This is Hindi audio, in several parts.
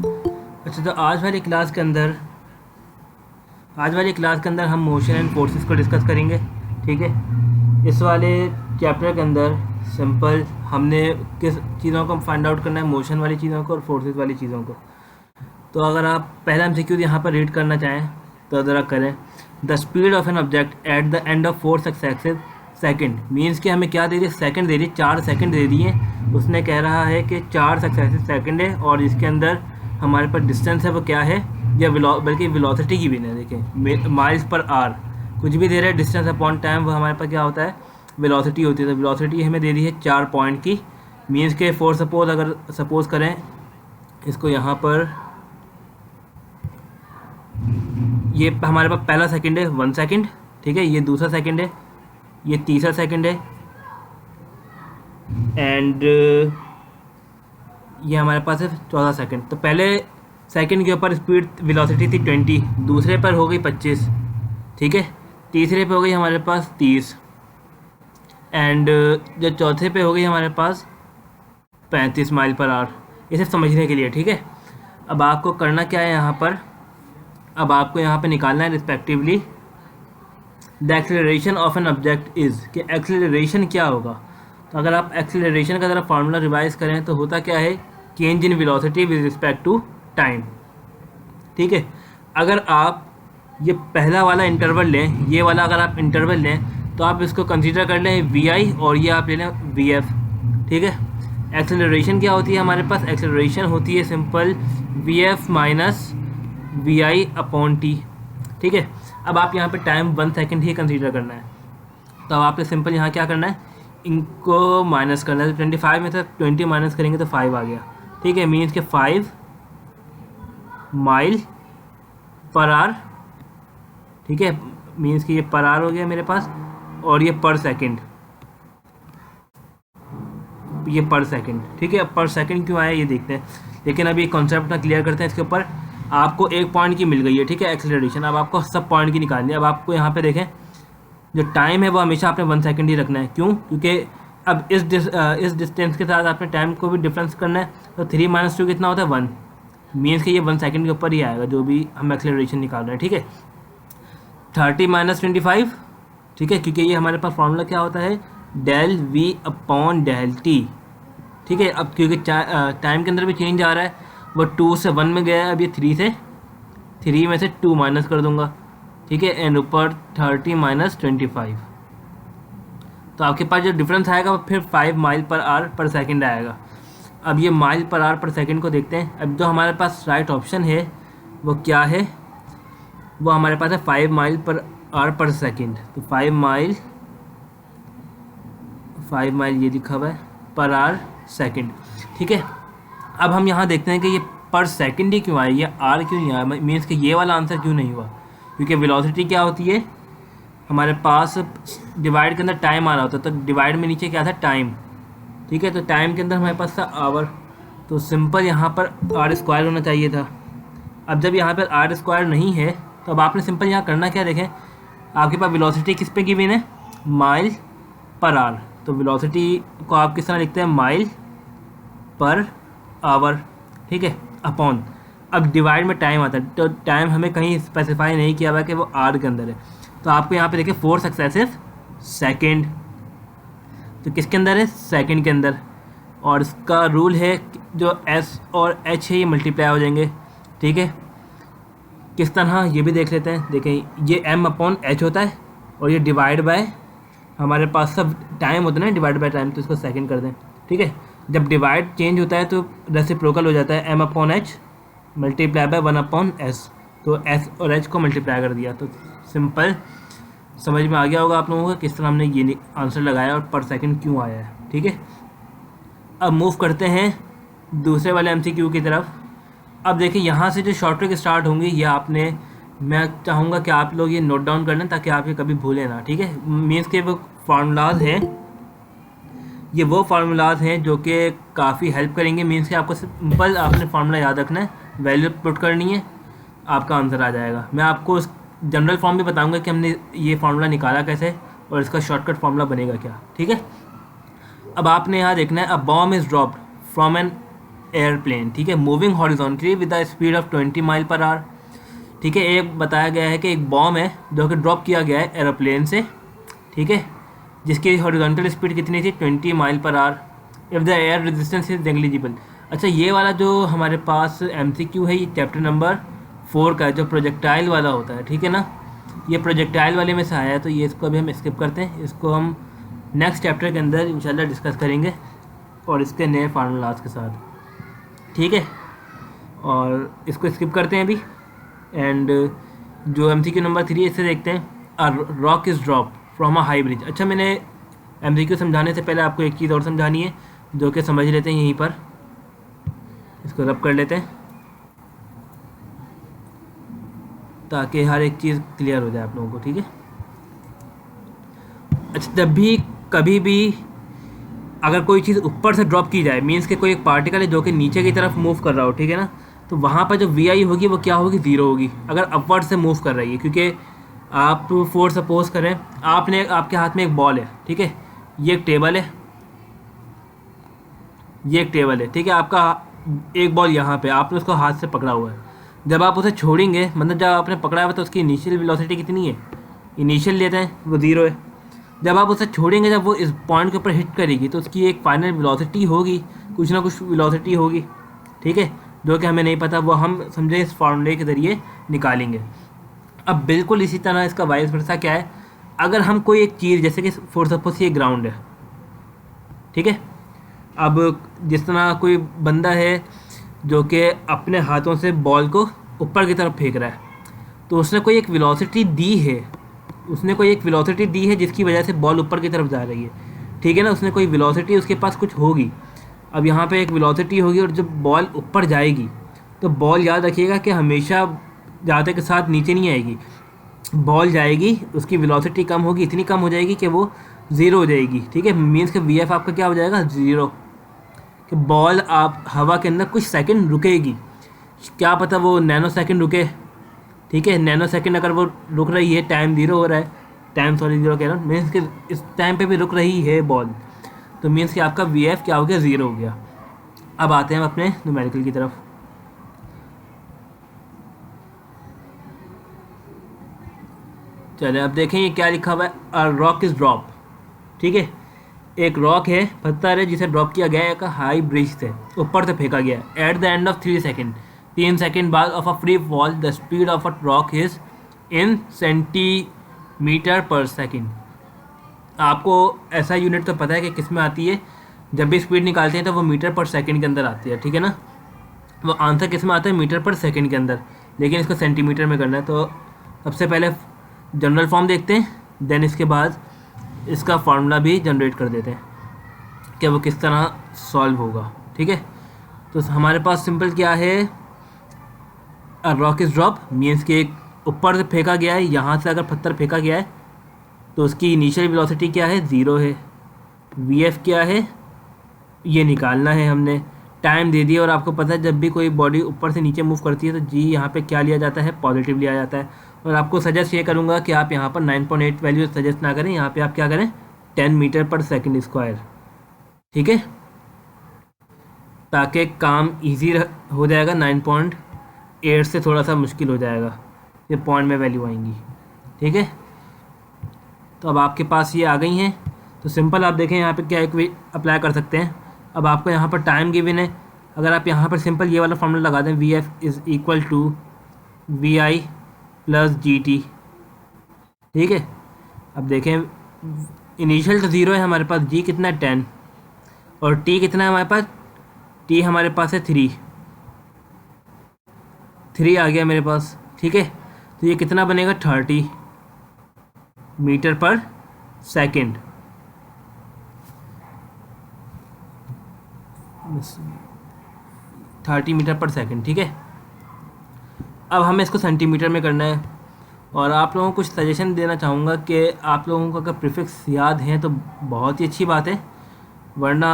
अच्छा, तो आज वाली क्लास के अंदर हम मोशन एंड फोर्सेस को डिस्कस करेंगे। ठीक है, इस वाले चैप्टर के अंदर सिंपल हमने किस चीज़ों को फाइंड आउट करना है, मोशन वाली चीज़ों को और फोर्सेस वाली चीज़ों को। तो अगर आप पहला एमसीक्यू यहाँ पर रीड करना चाहें तो ज़रा करें। The speed of an object at the end of 4 successive second, means कि हमें क्या दे रही है, सेकंड दे रही है, 4 सेकंड दे रही है। उसने कह रहा है कि 4 सक्सेसिव सेकंड है और इसके अंदर हमारे पास डिस्टेंस है वो क्या है, या बल्कि वेलोसिटी की भी नहीं, देखें माइल्स पर आर, कुछ भी दे रहा है, डिस्टेंस अपॉन टाइम वो हमारे पास क्या होता है, वेलोसिटी होती है। तो वेलोसिटी हमें दे दी है 4 पॉइंट की, मीन्स के फॉर सपोज अगर सपोज करें इसको यहाँ पर, ये हमारे पास पहला सेकंड है 1 सेकंड, ठीक है, ये दूसरा सेकंड है, ये तीसरा सेकंड है, एंड ये हमारे पास है 14 सेकंड। तो पहले सेकंड के ऊपर स्पीड वेलोसिटी थी 20, दूसरे पर हो गई 25, ठीक है, तीसरे पे हो गई हमारे पास 30, एंड जो चौथे पे हो गई हमारे पास 35 माइल पर आवर। इसे समझने के लिए, ठीक है। अब आपको करना क्या है यहाँ पर, अब आपको यहाँ पे निकालना है respectively the acceleration of an object is, कि एक्सेलरेशन क्या होगा। तो अगर आप एक्सेलरेशन का ज़रा फार्मूला रिवाइज करें तो होता क्या है, change in velocity with respect to time. ठीक है, अगर आप ये पहला वाला इंटरवल लें, ये वाला अगर आप इंटरवल लें तो आप इसको कंसीडर कर लें वी आई और ये आप ले लें वी एफ। ठीक है, एक्सेलरेशन क्या होती है हमारे पास, एक्सेलरेशन होती है simple v f minus v i upon t. ठीक है, अब आप यहाँ पे टाइम 1 सेकंड ही कंसीडर करना है, तो अब आपको सिंपल यहाँ क्या करना है, इनको माइनस करना है। तो 25 में से 20 माइनस करेंगे तो 5 आ गया। ठीक है, मीन्स के 5 माइल पर आवर, ठीक है, मीन्स कि ये पर आवर हो गया मेरे पास, और ये पर सेकंड, ये पर सेकंड। ठीक है, अब पर सेकंड क्यों आया ये देखते हैं, लेकिन अभी कॉन्सेप्ट अपना क्लियर करते हैं। इसके ऊपर आपको एक पॉइंट की मिल गई है, ठीक है, एक्सेलरेशन। अब आपको सब पॉइंट की निकालनी है। अब आपको यहाँ पे देखें जो टाइम है वो हमेशा आपने 1 सेकंड ही रखना है। क्यों, क्योंकि अब इस डिस्टेंस के साथ आपने टाइम को भी डिफरेंस करना है। तो 3 - 2 कितना होता है 1, मीन्स कि ये 1 सेकंड के ऊपर ही आएगा जो भी हम एक्सेलरेशन निकाल रहे हैं। ठीक है, 30 - 25, ठीक है, क्योंकि ये हमारे पास फॉर्मूला क्या होता है, del v upon del t. ठीक है, अब क्योंकि टाइम के अंदर भी चेंज आ रहा है, वो 2 से 1 में गया है, अब ये 3 में से 2 माइनस कर दूंगा। ठीक है, एंड ऊपर 30 - 25, तो आपके पास जो डिफरेंस आएगा वो फिर 5 माइल पर आवर पर सेकंड आएगा। अब ये माइल पर आवर पर सेकंड को देखते हैं। अब जो हमारे पास राइट ऑप्शन है वो क्या है, वो हमारे पास है 5 माइल पर आवर पर सेकंड। तो 5 माइल ये लिखा हुआ है पर आवर सेकंड। ठीक है, अब हम यहाँ देखते हैं कि ये पर सेकंड ही क्यों आया, ये आर क्यों नहीं आया, मीन्स कि ये वाला आंसर क्यों नहीं हुआ, क्योंकि वेलोसिटी क्या होती है हमारे पास, डिवाइड के अंदर टाइम आ रहा होता है, तो डिवाइड में नीचे क्या था, टाइम। ठीक है, तो टाइम के अंदर हमारे पास था आवर, तो सिंपल यहाँ पर आर स्क्वायर होना चाहिए था। अब जब यहाँ पर आर स्क्वायर नहीं है तो अब आपने सिंपल यहाँ करना क्या, देखें आपके पास वेलोसिटी किस पे गिवन है, माइल पर आवर। तो वेलोसिटी को आप किस तरह लिखते हैं, माइल पर आवर। ठीक है, अपॉन, अब डिवाइड में टाइम आता है, तो टाइम हमें कहीं स्पेसिफाई नहीं किया हुआ कि वो आर के अंदर है। तो आपको यहाँ पे देखिए 4 सक्सेसिव सेकंड, तो किसके अंदर है, सेकंड के अंदर, और इसका रूल है जो एस और एच है ये मल्टीप्लाई हो जाएंगे। ठीक है, किस तरह ये भी देख लेते हैं। देखें ये एम अपॉन एच होता है और ये डिवाइड बाय हमारे पास सब टाइम होता है ना, डिवाइड बाय टाइम, तो इसको सेकंड कर दें। ठीक है, जब डिवाइड चेंज होता है तो रेसिप्रोकल हो जाता है, m upon h multiply by 1 upon s, तो एस और एच को मल्टीप्लाई कर दिया। तो सिंपल समझ में आ गया होगा आप लोगों को किस तरह हमने ये आंसर लगाया और पर सेकंड क्यों आया है। ठीक है, अब मूव करते हैं दूसरे वाले एमसीक्यू की तरफ। अब देखिए यहाँ से जो शॉर्ट ट्रिक स्टार्ट होंगी ये आपने, मैं चाहूँगा कि आप लोग ये नोट डाउन कर लें ताकि आप ये कभी भूलें ना। ठीक है, मीन्स के वो फार्मूलाज हैं, ये वो फार्मूलाज हैं जो कि काफ़ी हेल्प करेंगे। मीन्स कि आपको सिंपल आपने फार्मूला याद रखना है, वैल्यू पुट करनी है, आपका आंसर आ जाएगा। मैं आपको उस जनरल फॉर्म भी बताऊंगा कि हमने ये फार्मूला निकाला कैसे और इसका शॉर्टकट फार्मूला बनेगा क्या। ठीक है, अब आपने यहाँ देखना है, a bomb is dropped from an airplane, ठीक है, moving horizontally with the speed of 20 mile per hour, ठीक है। एक बताया गया है कि एक बॉम्ब है जो कि ड्रॉप किया गया है एरोप्लेन से, ठीक है, जिसकी हॉरिजॉन्टल स्पीड कितनी थी 20 mile per hour, if the air resistance is negligible. अच्छा, ये वाला जो हमारे पास MCQ है, ये चैप्टर नंबर 4 का है, जो प्रोजेक्टाइल वाला होता है, ठीक है ना, ये प्रोजेक्टाइल वाले में से आया है, तो ये इसको अभी हम स्किप करते हैं, इसको हम नेक्स्ट चैप्टर के अंदर इंशाल्लाह डिस्कस करेंगे और इसके नए फार्मूलाज के साथ, ठीक है। और इसको स्किप करते हैं अभी। एंड जो MCQ नंबर 3 इससे देखते हैं, a rock is drop from a high bridge. अच्छा, मैंने MCQ समझाने से पहले आपको एक चीज़ और समझानी है, जो कि समझ लेते हैं यहीं पर, इसको रब कर लेते हैं ताकि हर एक चीज़ क्लियर हो जाए आप लोगों को, ठीक है। अच्छा, जब भी कभी भी अगर कोई चीज़ ऊपर से ड्रॉप की जाए, मीन्स कि कोई एक पार्टिकल है जो कि नीचे की तरफ मूव कर रहा हो, ठीक है ना, तो वहाँ पर जो VI होगी वो क्या होगी, 0 होगी अगर अपवर्ड से मूव कर रही है। क्योंकि आप फोर सपोज करें, आपके हाथ में एक बॉल है, ठीक है, ये एक टेबल है, ये एक टेबल है, ठीक है, आपका एक बॉल यहाँ पे, आपने उसको हाथ से पकड़ा हुआ है। जब आप उसे छोड़ेंगे, मतलब जब आपने पकड़ा हुआ तो उसकी इनिशियल वेलोसिटी कितनी है, इनिशियल लेते हैं वो 0 है। जब आप उसे छोड़ेंगे, जब वो इस पॉइंट के ऊपर हिट करेगी तो उसकी एक फाइनल वेलोसिटी होगी, कुछ ना कुछ वेलोसिटी होगी, ठीक है, जो कि हमें नहीं पता, वो हम समझे इस फार्मूले के ज़रिए निकालेंगे। अब बिल्कुल इसी तरह इसका वाइस वर्सा क्या है, अगर हम कोई एक चीज़, जैसे कि फॉर सपोज ये ग्राउंड है, ठीक है, अब जिस तरह कोई बंदा है जो कि अपने हाथों से बॉल को ऊपर की तरफ फेंक रहा है, तो उसने कोई एक वेलोसिटी दी है, जिसकी वजह से बॉल ऊपर की तरफ जा रही है, ठीक है ना, उसने कोई वेलोसिटी, उसके पास कुछ होगी। अब यहाँ पे एक वेलोसिटी होगी और जब बॉल ऊपर जाएगी तो बॉल, याद रखिएगा कि हमेशा जाते के साथ नीचे नहीं आएगी, बॉल जाएगी, उसकी वेलोसिटी कम होगी, इतनी कम हो जाएगी कि वो 0 हो जाएगी, ठीक है, मीन्स कि VF आपका क्या हो जाएगा, 0, कि बॉल आप हवा के अंदर कुछ सेकंड रुकेगी, क्या पता वो नैनो सेकंड रुके, ठीक है, नैनो सेकंड अगर वो रुक रही है, टाइम 0 हो रहा है, टाइम 0 कह रहा हूँ, मीन्स कि इस टाइम पे भी रुक रही है बॉल, तो मीन्स कि आपका VF क्या हो गया, 0 हो गया। अब आते हैं अपने न्यूमेरिकल की तरफ। चले, अब देखें ये क्या लिखा हुआ है, अ रॉक इज़ ड्रॉप, ठीक है, एक रॉक है, पत्थर है, जिसे ड्रॉप किया गया है एक हाई ब्रिज से, ऊपर से फेंका गया है, at the end of 3 second, 3 second बाद of a free fall, the speed of a rock is in centimetre per second. आपको ऐसा यूनिट तो पता है कि किस में आती है, जब भी स्पीड निकालते हैं तो वो मीटर पर सेकेंड के अंदर आती है, ठीक है ना, वो आंसर किस में आता है, मीटर पर सेकेंड के अंदर, लेकिन इसको सेंटीमीटर में करना है। तो सबसे पहले जनरल फॉर्म देखते हैं, देन इसके बाद इसका फार्मूला भी जनरेट कर देते हैं कि वो किस तरह सॉल्व होगा, ठीक है। तो हमारे पास सिंपल क्या है, a rock is drop, means कि एक ऊपर से फेंका गया है, यहाँ से अगर पत्थर फेंका गया है तो उसकी इनिशियल वेलोसिटी क्या है, 0 है, VF क्या है ये निकालना है हमने, टाइम दे दिया, और आपको पता है जब भी कोई बॉडी ऊपर से नीचे मूव करती है तो G यहाँ पे क्या लिया जाता है, पॉजिटिव लिया जाता है। और आपको सजेस्ट ये करूँगा कि आप यहाँ पर 9.8 वैल्यू सजेस्ट ना करें, यहाँ पे आप क्या करें, 10 मीटर पर सेकेंड स्क्वायर, ठीक है, ताकि काम इजी हो जाएगा, 9.8 से थोड़ा सा मुश्किल हो जाएगा, ये पॉइंट में वैल्यू आएंगी, ठीक है। तो अब आपके पास ये आ गई हैं, तो सिंपल आप देखें यहाँ पे क्या एक अप्लाई कर सकते हैं। अब आपको यहाँ पर टाइम गिवन है, अगर आप यहाँ पर सिंपल ये वाला फॉर्मूला लगा दें, VF is equal to VI plus GT, ठीक है। अब देखें इनिशियल तो 0 है हमारे पास, G कितना है 10, और T कितना है हमारे पास, T हमारे पास है 3 आ गया मेरे पास, ठीक है। तो ये कितना बनेगा, 30 मीटर पर सेकेंड, 30 मीटर पर सेकेंड, ठीक है। अब हमें इसको सेंटीमीटर में करना है, और आप लोगों को कुछ सजेशन देना चाहूँगा कि आप लोगों को अगर प्रीफिक्स याद हैं तो बहुत ही अच्छी बात है, वरना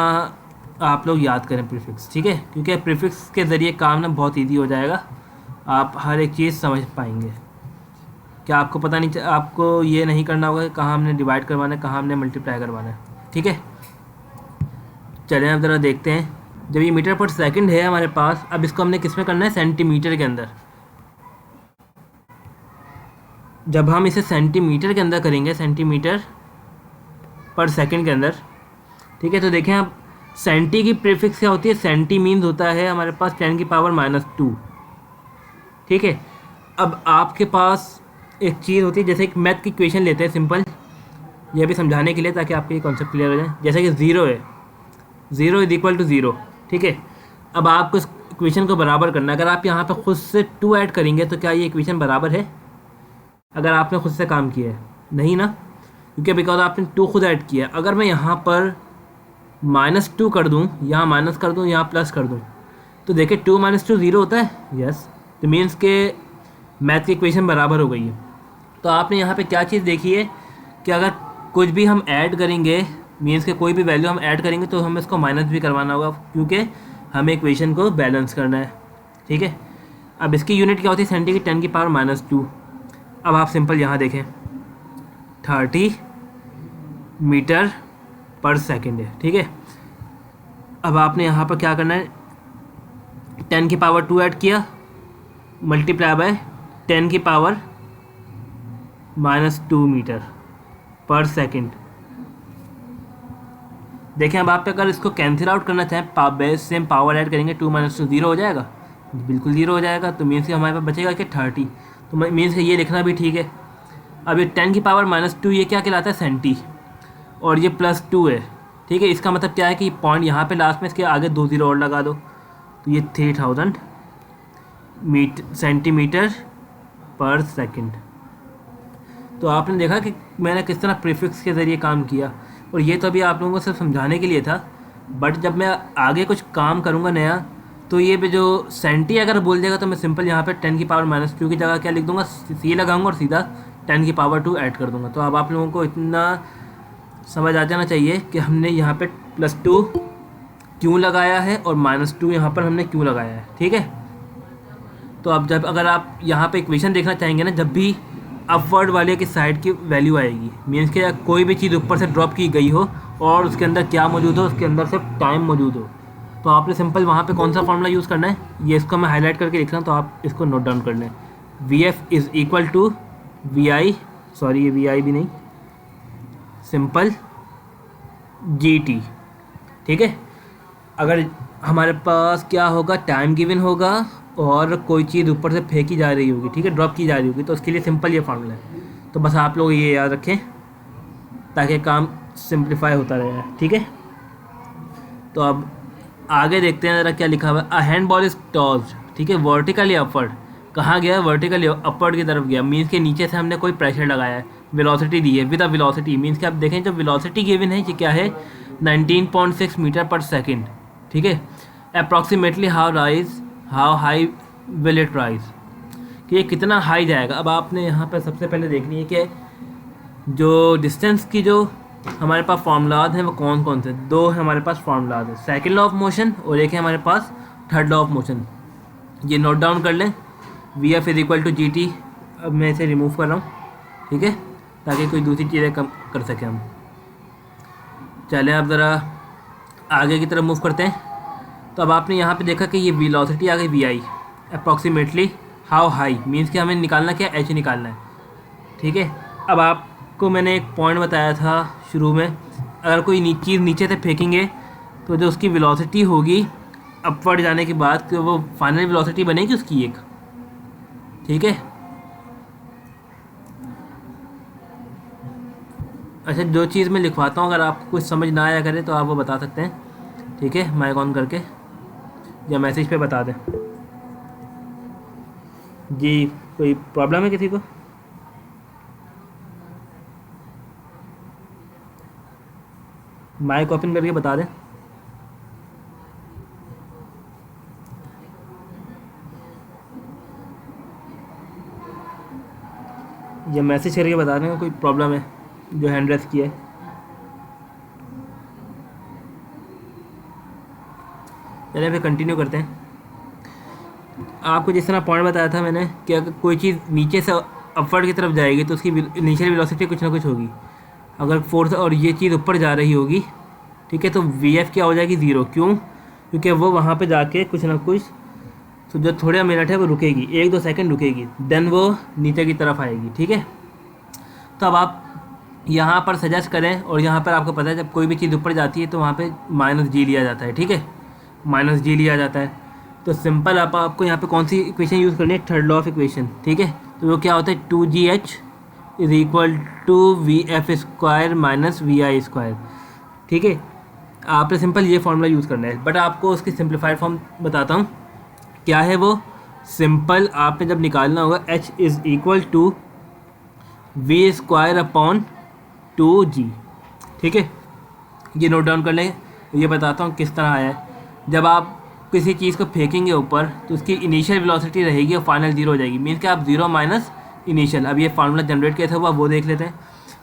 आप लोग याद करें प्रीफिक्स, ठीक है, क्योंकि प्रीफिक्स के ज़रिए काम ना बहुत ईजी हो जाएगा, आप हर एक चीज़ समझ पाएंगे। क्या आपको पता नहीं, आपको ये नहीं करना होगा कि कहाँ हमने डिवाइड करवाना है, कहाँ हमने मल्टीप्लाई करवाना है, ठीक है। चलें अब ज़रा देखते हैं जब ये मीटर पर सेकंड है हमारे पास, अब इसको हमने किस में करना है, सेंटीमीटर के अंदर। जब हम इसे सेंटीमीटर के अंदर करेंगे, सेंटीमीटर पर सेकंड के अंदर, ठीक है, तो देखें आप सेंटी की प्रीफिक्स क्या होती है, सेंटी मीन्स होता है हमारे पास 10 की पावर -2, ठीक है। अब आपके पास एक चीज़ होती है, जैसे एक मैथ की इक्वेशन लेते हैं सिंपल, ये भी समझाने के लिए ताकि आपके ये कॉन्सेप्ट क्लियर हो जाए। जैसे कि 0 है, 0 इज इक्वल टू 0, ठीक है। अब आपको इस इक्वेशन को बराबर करना है। अगर आप यहाँ पर खुद से 2 ऐड करेंगे तो क्या ये इक्वेशन बराबर है, अगर आपने खुद से काम किया है? नहीं ना, क्योंकि बिकॉज आपने 2 खुद ऐड किया है। अगर मैं यहाँ पर -2 कर दूँ, यहाँ माइनस कर दूँ, यहाँ प्लस कर दूँ, तो देखिए 2 - 2 0 होता है, यस। तो मीन्स के मैथ की इक्वेशन बराबर हो गई है। तो आपने यहाँ पे क्या चीज़ देखी है कि अगर कुछ भी हम ऐड करेंगे, मीन्स के कोई भी वैल्यू हम ऐड करेंगे तो हमें इसको माइनस भी करवाना होगा, क्योंकि हमें इक्वेशन को बैलेंस करना है, ठीक है। अब इसकी यूनिट क्या होती है, सेंटी की 10 की पावर -2। अब आप सिंपल यहाँ देखें 30 मीटर पर सेकेंड है, ठीक है। अब आपने यहाँ पर क्या करना है, 10 की पावर 2 ऐड किया, मल्टीप्लाई बाय 10 की पावर -2 मीटर पर सेकेंड। देखें अब आप अगर इसको कैंसिल आउट करना चाहें, बेस सेम पावर ऐड करेंगे, 2 - 2 0 हो जाएगा, बिल्कुल 0 हो जाएगा। तो मीन्स कि हमारे पास बचेगा कि 30, तो मीन्स कि ये लिखना भी ठीक है। अब ये 10 की पावर -2 ये क्या कहलाता है, सेंटी, और ये +2 है, ठीक है। इसका मतलब क्या है कि पॉइंट यहाँ पे लास्ट में इसके आगे 2 0 और लगा दो, तो ये 3000 सेंटीमीटर पर सेकंड। तो आपने देखा कि मैंने किस तरह प्रीफिक्स के ज़रिए काम किया, और ये तो अभी आप लोगों को सिर्फ समझाने के लिए था। बट जब मैं आगे कुछ काम करूँगा नया, तो ये भी जो सेंटी अगर बोल देगा तो मैं सिंपल यहाँ पे 10 की पावर -2 की जगह क्या लिख दूँगा, सी लगाऊंगा और सीधा 10 की पावर 2 ऐड कर दूँगा। तो अब आप लोगों को इतना समझ आ जाना चाहिए कि हमने यहाँ पे +2 क्यों लगाया है और -2 यहाँ पर हमने क्यों लगाया है, ठीक है। तो अब जब अगर आप यहाँ पे इक्वेशन देखना चाहेंगे ना, जब भी अपवर्ड वाले की साइड की वैल्यू आएगी, मीन्स कि कोई भी चीज़ ऊपर से ड्रॉप की गई हो और उसके अंदर क्या मौजूद हो, उसके अंदर सिर्फ टाइम मौजूद हो, तो आपने सिंपल वहाँ पे कौन सा फॉर्मूला यूज़ करना है, ये इसको मैं हाईलाइट करके लिख रहा हूँ, तो आप इसको नोट डाउन कर लें। VF is equal to VI, sorry ये VI भी नहीं, सिंपल GT, ठीक है। अगर हमारे पास क्या होगा, टाइम गिवन होगा और कोई चीज़ ऊपर से फेंकी जा रही होगी, ठीक है, ड्रॉप की जा रही होगी, तो उसके लिए सिंपल ये फार्मूला है। तो बस आप लोग ये याद रखें ताकि काम सिंप्लीफाई होता रहे, ठीक है। तो अब आगे देखते हैं ज़रा क्या लिखा हुआ है। A hand ball is tossed, ठीक है, वर्टिकली अपवर्ड। कहाँ गया, वर्टिकली अपवर्ड की तरफ गया, मीन्स के नीचे से हमने कोई प्रेशर लगाया है, वेलोसिटी दी है विद अ वेलोसिटी, मीन्स कि आप देखें जो वेलोसिटी गिवन है ये क्या है, 19.6 मीटर पर सेकेंड, ठीक है। Approximately how high will it rise, कि ये कितना हाई जाएगा। अब आपने यहाँ पर सबसे पहले देखनी है कि जो डिस्टेंस की जो हमारे पास फार्मूलाज हैं वो कौन कौन से, 2 है हमारे पास फार्मूलाज है, सेकंड लॉ ऑफ मोशन और एक है हमारे पास थर्ड लॉ ऑफ मोशन। ये नोट डाउन कर लें, VF is equal to GT। अब मैं इसे रिमूव कर रहा हूँ, ठीक है, ताकि कोई दूसरी चीज़ें कम कर सकें हम। चलें अब ज़रा आगे की तरफ मूव करते हैं। तो अब आपने यहाँ पे देखा कि ये वेलोसिटी आ गई VI, approximately how high, means कि हमें निकालना क्या, H निकालना है, ठीक है। अब आपको मैंने एक पॉइंट बताया था शुरू में, अगर कोई चीज़ नीचे से फेंकेंगे तो जो उसकी वेलोसिटी होगी अपवर्ड जाने के बाद, तो वो फाइनल वेलोसिटी बनेगी उसकी एक, ठीक है। अच्छा, जो चीज़ मैं लिखवाता हूँ अगर आपको कुछ समझ ना आया करे तो आप वो बता सकते हैं, ठीक है, माइक ऑन करके या मैसेज पे बता दें। जी, कोई प्रॉब्लम है किसी को? माइक ओपन करके बता दें। या मैसेज करके बता दें कोई प्रॉब्लम है जो हैंड रेस किया है। चलिए फिर कंटिन्यू करते हैं। आपको जिस तरह पॉइंट बताया था मैंने कि अगर कोई चीज़ नीचे से अपवर्ड की तरफ जाएगी तो उसकी इनिशियल वेलोसिटी कुछ ना कुछ होगी। अगर फोर्स और ये चीज़ ऊपर जा रही होगी, ठीक है, तो VF क्या हो जाएगी 0। क्यों? क्योंकि वो वहाँ पे जाके कुछ ना कुछ, तो जो थोड़ा मिनट है वो रुकेगी, 1-2 सेकंड रुकेगी, देन वो नीचे की तरफ आएगी। ठीक है, तो अब आप यहाँ पर सजेस्ट करें, और यहाँ पर आपको पता है जब कोई भी चीज़ ऊपर जाती है तो वहाँ पे -g लिया जाता है। ठीक है, -g लिया जाता है। तो सिंपल आपको यहाँ पे कौन सी इक्वेशन यूज़ करनी है, थर्ड लॉ ऑफ इक्वेशन। ठीक है, तो वो क्या होता है, 2gh is equal to vf square minus vi²। ठीक है, आपने सिंपल ये फॉर्मूला यूज़ करना है, बट आपको उसकी सिंप्लीफाइड फॉर्म बताता हूँ क्या है वो। सिंपल आपने जब निकालना होगा h is equal to v² upon 2g। ठीक है, ये नोट डाउन कर लें। ये बताता हूँ किस तरह आया है। जब आप किसी चीज़ को फेंकेंगे ऊपर तो उसकी इनिशियल वेलोसिटी रहेगी और फाइनल जीरो हो जाएगी, मीन्स कि आप जीरो माइनस इनिशियल। अब ये फार्मूला जनरेट कैसे हुआ वो देख लेते हैं।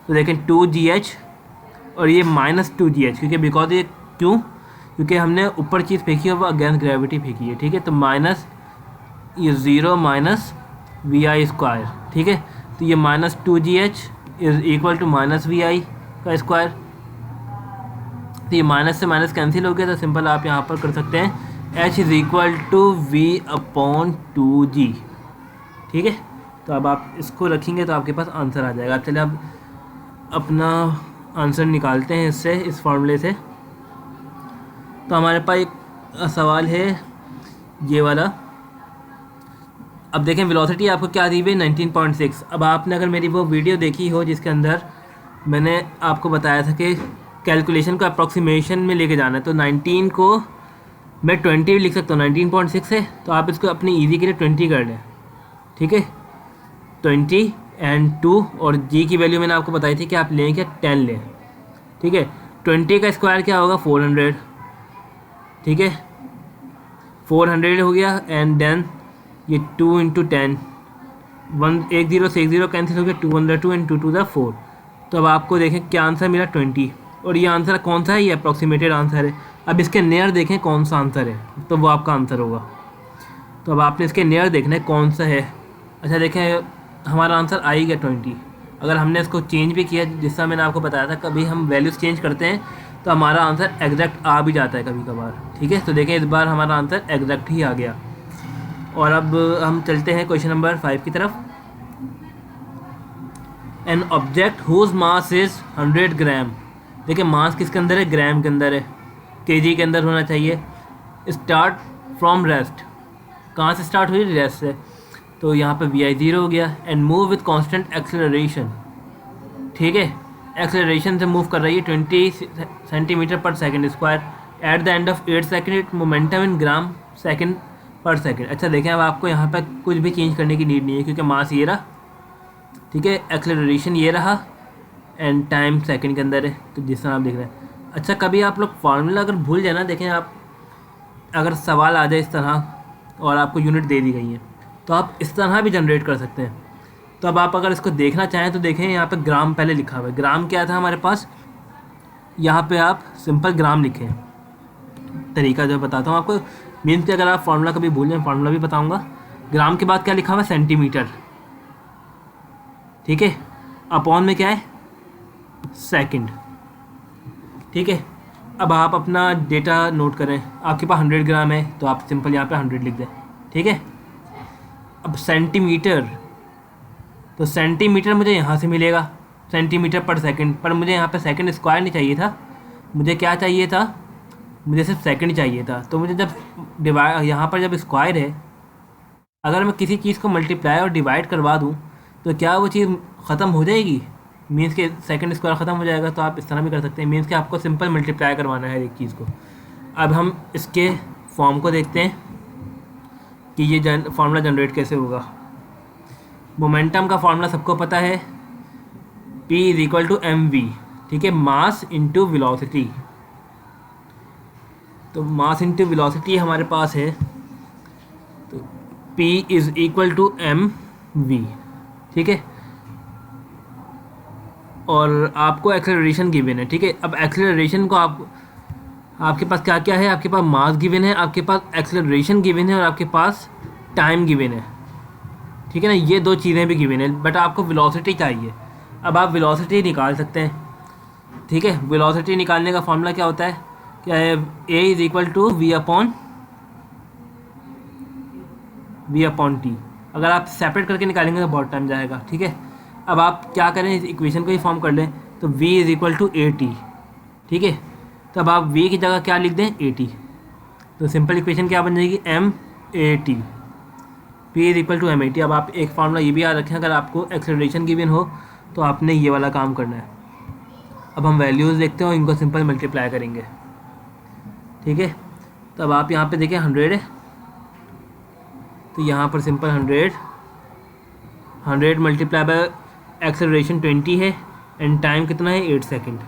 तो देखें 2gh और ये -2gh, क्योंकि बिकॉज ये क्यों, क्योंकि हमने ऊपर चीज़ फेंकी है वो अगेंस्ट ग्रेविटी फेंकी है। ठीक है, तो माइनस ये 0 माइनस vi²। ठीक है, तो ये -2gh is equal to -vi²। तो ये माइनस से माइनस कैंसिल हो गया, तो सिंपल आप यहाँ पर कर सकते हैं h is equal to v/2g। ठीक है, तो अब आप इसको रखेंगे तो आपके पास आंसर आ जाएगा। चलिए अब अपना आंसर निकालते हैं इससे, इस फॉर्मूले से। तो हमारे पास एक सवाल है ये वाला। अब देखें वेलोसिटी आपको क्या दी हुई है, 19.6। अब आपने अगर मेरी वो वीडियो देखी हो जिसके अंदर मैंने आपको बताया था कि कैलकुलेशन को अप्रॉक्सीमेशन में लेके जाना है, तो 19 को मैं 20 भी लिख सकता हूँ, 19.6 है, तो आप इसको अपनी ईजी के लिए 20 कर लें। ठीक है, 20 एंड 2, और g की वैल्यू मैंने आपको बताई थी कि आप लें क्या, 10 लें। ठीक है, 20 का स्क्वायर क्या होगा, 400। ठीक है, 400 हो गया, एंड देन ये 2 × 10, 1 0 से 1 0 कैंसिल हो गया, 2 1 2 एंड 2 2 4। तो अब आपको देखें क्या आंसर मिला, 20। और ये आंसर कौन सा है, ये अप्रॉक्सीमेटेड आंसर है। अब इसके नियर देखें कौन सा आंसर है, तो वो आपका आंसर होगा। तो अब आपने इसके नियर देखना है कौन सा है। अच्छा देखें, हमारा आंसर आ ही गया 20। अगर हमने इसको चेंज भी किया, जिसका मैंने आपको बताया था कभी हम वैल्यूज़ चेंज करते हैं तो हमारा आंसर एग्जैक्ट आ भी जाता है कभी कभार। ठीक है, तो देखें इस बार हमारा आंसर एग्जैक्ट ही आ गया। और अब हम चलते हैं क्वेश्चन नंबर 5 की तरफ। An object whose mass is 100 gram. देखिए मास किसके अंदर है, ग्राम के अंदर है, केजी के अंदर होना चाहिए। स्टार्ट फ्रॉम रेस्ट, कहाँ से स्टार्ट हुई, रेस्ट से। तो यहाँ पे vi 0 हो गया। And move with constant acceleration. ठीक है, एक्सेलरेशन से मूव कर रही है 20 सेंटीमीटर पर second square. Eight the end of 8 second momentum in gram second पर सेकंड। अच्छा देखें, अब आपको यहाँ पर कुछ भी चेंज करने की नीड नहीं है, क्योंकि मास ये रहा। ठीक है, एक्सेलरेशन ये रहा, एंड टाइम सेकंड के अंदर है, तो जिस तरह आप देख रहे हैं। अच्छा, कभी आप लोग फार्मूला अगर भूल जाए ना, देखें आप अगर सवाल आ जाए इस तरह और आपको यूनिट दे दी गई है तो आप इस तरह भी जनरेट कर सकते हैं। तो अब आप अगर इसको देखना चाहें तो देखें, यहाँ पे ग्राम पहले लिखा हुआ है। ग्राम क्या था हमारे पास, यहाँ पे आप सिंपल ग्राम लिखें। तरीका जो बताता हूँ आपको, मीन्स कि अगर आप फार्मूला कभी भूल जाए, फार्मूला भी बताऊँगा। ग्राम के बाद क्या लिखा हुआ है, सेंटीमीटर। ठीक है, अपॉन में क्या है, सेकंड। ठीक है, अब आप अपना डेटा नोट करें। आपके पास 100 ग्राम है तो आप सिंपल यहाँ पे 100 लिख दें। ठीक है, अब सेंटीमीटर, तो सेंटीमीटर मुझे यहाँ से मिलेगा, सेंटीमीटर पर सेकंड। पर मुझे यहाँ पे सेकंड स्क्वायर नहीं चाहिए था, मुझे क्या चाहिए था, मुझे सिर्फ सेकंड चाहिए था। तो मुझे जब डिवाइड, यहाँ पर जब स्क्वायर है, अगर मैं किसी चीज़ को मल्टीप्लाई और डिवाइड करवा दूँ तो क्या वो चीज़ ख़त्म हो जाएगी, मीन्स के सेकंड स्क्वायर ख़त्म हो जाएगा। तो आप इस तरह भी कर सकते हैं, मीन्स कि आपको सिंपल मल्टीप्लाई करवाना है एक चीज़ को। अब हम इसके फॉर्म को देखते हैं कि ये फार्मूला जनरेट कैसे होगा। मोमेंटम का फार्मूला सबको पता है, P = mv। ठीक है, मास इंटू वेलोसिटी। तो मास इंटू वेलोसिटी हमारे पास है, तो P = mv। ठीक है, और आपको एक्सेलरेशन गिवन है। ठीक है, अब एक्सेलरेशन को आपके पास क्या क्या है, आपके पास मास गिवन है, आपके पास एक्सेलरेशन गिवन है, और आपके पास टाइम गिवन है। ठीक है ना, ये दो चीज़ें भी गिवन है, बट आपको वेलोसिटी चाहिए। अब आप वेलोसिटी निकाल सकते हैं। ठीक है, वेलोसिटी निकालने का फॉर्मूला क्या होता है, क्या है, a is equal to v upon t. अगर आप सेपरेट करके निकालेंगे तो बहुत टाइम जाएगा, ठीक है। अब आप क्या करें, इस इक्वेशन को ही फॉर्म कर लें, तो v is equal to a t, ठीक है। तो अब आप v की जगह क्या लिख दें, ए टी। तो सिंपल इक्वेशन क्या बन जाएगी, m a t, p is equal to m a t. अब आप एक फार्मूला ये भी याद रखें, अगर आपको एक्सेलरेशन गिवन हो तो आपने ये वाला काम करना है। अब हम वैल्यूज़ देखते हैं और इनको सिंपल मल्टीप्लाई करेंगे, ठीक है। तो अब आप यहाँ पे देखें 100 है, तो यहाँ पर सिंपल 100 मल्टीप्लाई बाय एक्सेलरेशन 20 है एंड टाइम कितना है 8 सेकंड।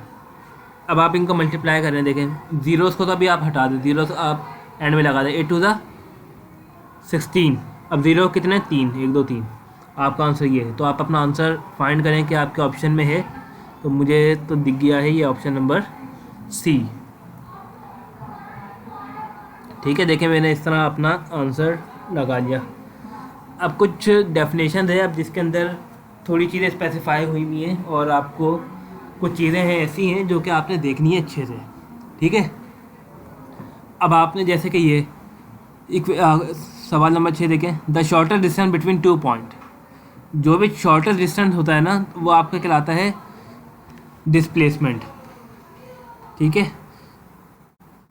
अब आप इनको मल्टीप्लाई कर रहे हैं, देखें जीरोस को तो अभी आप हटा दें, जीरोस आप एंड में लगा दें, 8 टू ज़ा 16। अब ज़ीरो कितने, 3, 1 2 3। आपका आंसर ये है। तो आप अपना आंसर फाइंड करें कि आपके ऑप्शन में है। तो मुझे तो दिख गया है ये ऑप्शन नंबर सी, ठीक है। देखें मैंने इस तरह अपना आंसर लगा लिया। अब कुछ डेफिनेशन है अब जिसके अंदर थोड़ी चीज़ें स्पेसिफाई हुई हुई हैं और आपको कुछ चीज़ें हैं ऐसी हैं जो कि आपने देखनी है अच्छे से, ठीक है। अब आपने जैसे कि ये सवाल नंबर 6 देखें, the shorter distance between 2 point. जो भी शॉर्टेस्ट डिस्टेंस होता है ना वो आपका कहलाता है डिस्प्लेसमेंट, ठीक है।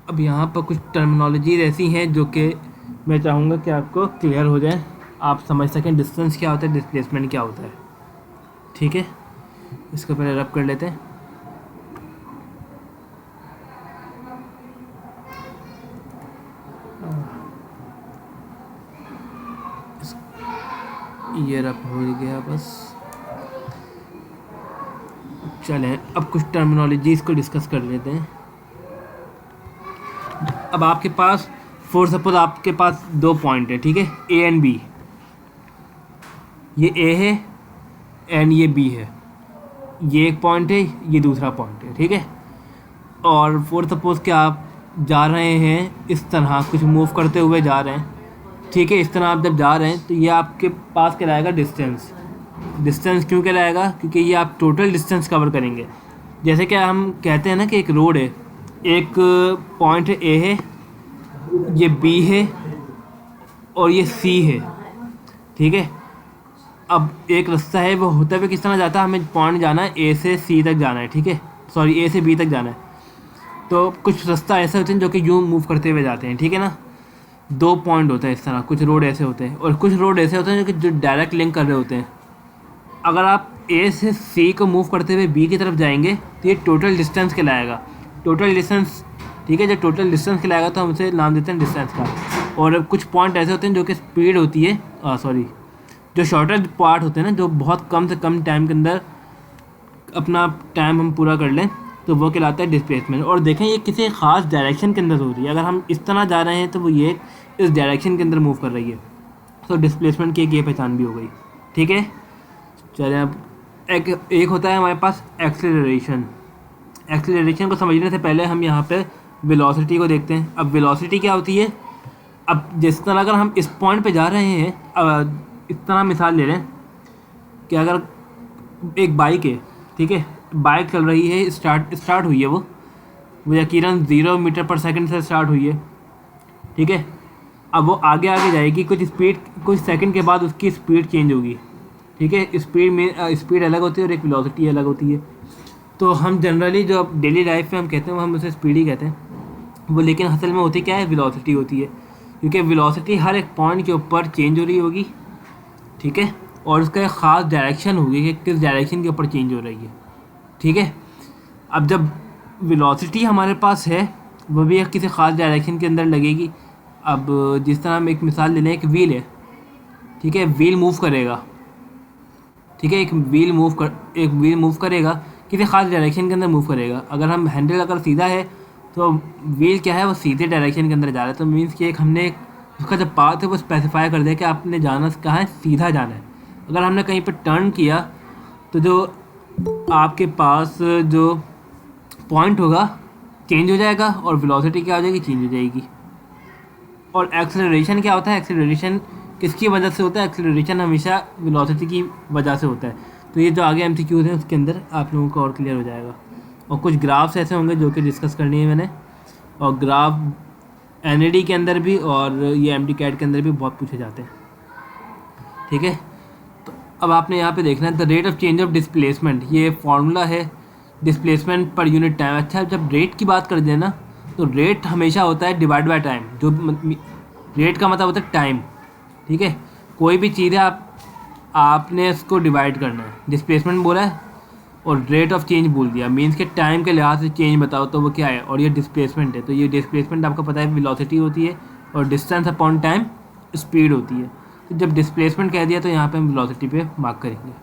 अब यहाँ पर कुछ टर्मिनोलॉजीज ऐसी हैं जो कि मैं चाहूँगा कि आपको क्लियर हो जाए, आप समझ सकें डिस्टेंस क्या होता है, डिस्प्लेसमेंट क्या होता है, ठीक है। इसको पहले रब कर लेते हैं। ये रब हो गया बस। चलें अब कुछ टर्मिनोलॉजीज को डिस्कस कर लेते हैं। अब आपके पास फॉर सपोज आपके पास 2 पॉइंट है, ठीक है, ए एंड बी। ये ए है एंड ये बी है, ये एक पॉइंट है, ये दूसरा पॉइंट है, ठीक है। और फॉर सपोज कि आप जा रहे हैं इस तरह, कुछ मूव करते हुए जा रहे हैं, ठीक है। इस तरह आप जब जा रहे हैं तो ये आपके पास कहलाएगा डिस्टेंस। डिस्टेंस क्यों कहलाएगा, क्योंकि ये आप टोटल डिस्टेंस कवर करेंगे। जैसे कि हम कहते हैं ना कि एक रोड है, एक पॉइंट ए है, ये बी है और ये सी है, ठीक है। अब एक रास्ता है, वो होते हुए किस तरह जाता है, हमें पॉइंट जाना है ए से सी तक जाना है, ठीक है, सॉरी ए से बी तक जाना है। तो कुछ रास्ता ऐसे होते हैं जो कि यूँ मूव करते हुए जाते हैं, ठीक है ना। 2 पॉइंट होते हैं इस तरह, कुछ रोड ऐसे होते हैं और कुछ रोड ऐसे होते हैं जो डायरेक्ट लिंक कर रहे होते हैं। अगर आप ए से सी को मूव करते हुए बी की तरफ जाएंगे तो ये टोटल डिस्टेंस कहलाएगा, टोटल डिस्टेंस, ठीक है। जब टोटल डिस्टेंस कहलाएगा तो हम उसे नाम देते हैं डिस्टेंस का। और कुछ पॉइंट ऐसे होते हैं जो कि स्पीड होती है, जो शॉर्टर पार्ट होते हैं ना, जो बहुत कम से कम टाइम के अंदर अपना टाइम हम पूरा कर लें, तो वो कहलाता है डिस्प्लेसमेंट। और देखें ये किसी ख़ास डायरेक्शन के अंदर हो रही है, अगर हम इस तरह जा रहे हैं तो वो ये इस डायरेक्शन के अंदर मूव कर रही है, तो डिस्प्लेसमेंट की एक ये पहचान भी हो गई, ठीक है। चलिए अब एक होता है हमारे पास एक्सेलरेशन। एक्सेलरेशन को समझने से पहले हम यहाँ पे वेलोसिटी को देखते हैं। अब वेलोसिटी क्या होती है, अब जिस तरह अगर हम इस पॉइंट पे जा रहे हैं, अब इस तरह मिसाल ले लें कि अगर एक बाइक है, ठीक है, बाइक चल रही है, स्टार्ट हुई है, वो यकीनन 0 मीटर पर सेकंड से स्टार्ट हुई है, ठीक है। अब वो आगे आगे जाएगी, कुछ सेकंड के बाद उसकी स्पीड चेंज होगी, ठीक है। स्पीड अलग होती है और एक वेलोसिटी अलग होती है। तो हम जनरली जो डेली लाइफ में हम कहते हैं वो हम उसे स्पीड ही कहते हैं वो, लेकिन असल में होती क्या है, वेलोसिटी होती है। क्योंकि वेलोसिटी हर एक पॉइंट के ऊपर चेंज हो रही होगी, ठीक है, और उसका एक ख़ास डायरेक्शन होगी कि किस डायरेक्शन के ऊपर चेंज हो रही है, ठीक है। अब जब वेलोसिटी हमारे पास है वो भी एक किसी ख़ास डायरेक्शन के अंदर लगेगी। अब जिस तरह हम एक मिसाल ले लें, एक व्हील है, ठीक है, व्हील मूव करेगा, ठीक है, एक व्हील मूव करेगा, किसी ख़ास डायरेक्शन के अंदर मूव करेगा। अगर हम हैंडल अगर सीधा है तो व्हील क्या है, वो सीधे डायरेक्शन के अंदर जा रहा है। तो मीन्स कि एक हमने उसका जो पाथ है वो स्पेसिफाई कर दिया कि आपने जाना कहाँ है, सीधा जाना है। अगर हमने कहीं पर टर्न किया तो जो आपके पास जो पॉइंट होगा चेंज हो जाएगा और वेलोसिटी क्या हो जाएगी, चेंज हो जाएगी। और एक्सेलरेशन क्या होता है, एक्सेलरेशन किसकी वजह से होता है, एक्सेलरेशन हमेशा वेलोसिटी की वजह से होता है। तो ये जो आगे एमसीक्यूज़ हैं उसके अंदर आप लोगों को और क्लियर हो जाएगा। और कुछ ग्राफ्स ऐसे होंगे जो कि डिस्कस करनी है मैंने, और ग्राफ एनएडी के अंदर भी और ये एमडी कैट के अंदर भी बहुत पूछे जाते हैं। ठीक है, तो अब आपने यहाँ पे देखना है the rate of change of displacement, ये फार्मूला है डिस्प्लेसमेंट पर यूनिट टाइम। अच्छा, जब रेट की बात कर दें ना, तो रेट हमेशा होता है डिवाइड बाय टाइम, जो रेट का मतलब होता है टाइम। ठीक है, कोई भी चीज़ है आपने इसको डिवाइड करना है, डिस्प्लेसमेंट बोला है और रेट ऑफ चेंज बोल दिया, मीन्स के टाइम के लिहाज से चेंज बताओ तो वो क्या है, और ये डिस्प्लेसमेंट है। तो ये डिस्प्लेसमेंट आपको पता है वेलोसिटी होती है और डिस्टेंस अपॉन टाइम स्पीड होती है। तो जब डिस्प्लेसमेंट कह दिया तो यहाँ पे हम वेलोसिटी पे मार्क करेंगे।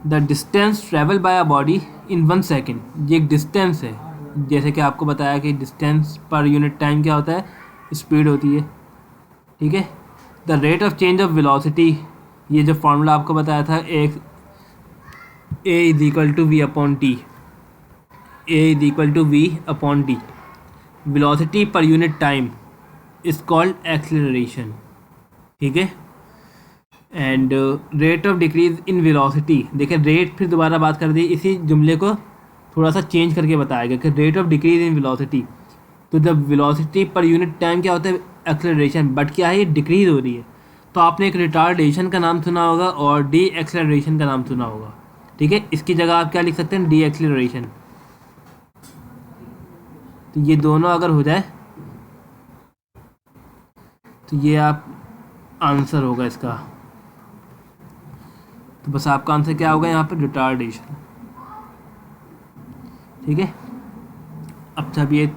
The distance travel by a body in 1 second, ये एक डिस्टेंस है, जैसे कि आपको बताया कि डिस्टेंस पर यूनिट टाइम क्या होता है, स्पीड होती है। ठीक है, the rate of change of velocity, ये जो फार्मूला आपको बताया था, एक a is equal to v upon t, a is equal to v upon t, velocity per unit time is called acceleration. ठीक है, and rate of decrease in velocity, देखिए रेट फिर दोबारा बात कर दी, इसी जुमले को थोड़ा सा चेंज करके बताया गया कि rate of decrease in velocity, तो जब वेलोसिटी पर यूनिट टाइम क्या होता है, एक्सेलरेशन, बट क्या है, ये डिक्रीज हो रही है। तो आपने एक रिटार्डेशन का नाम सुना होगा और डी एक्सेलरेशन का नाम सुना होगा। ठीक है, इसकी जगह आप क्या लिख सकते हैं, डी एक्सेलरेशन। तो ये दोनों अगर हो जाए तो ये आप आंसर होगा इसका। तो बस आपका आंसर क्या होगा यहाँ पर, रिटार्डेशन। ठीक है, अब सब ये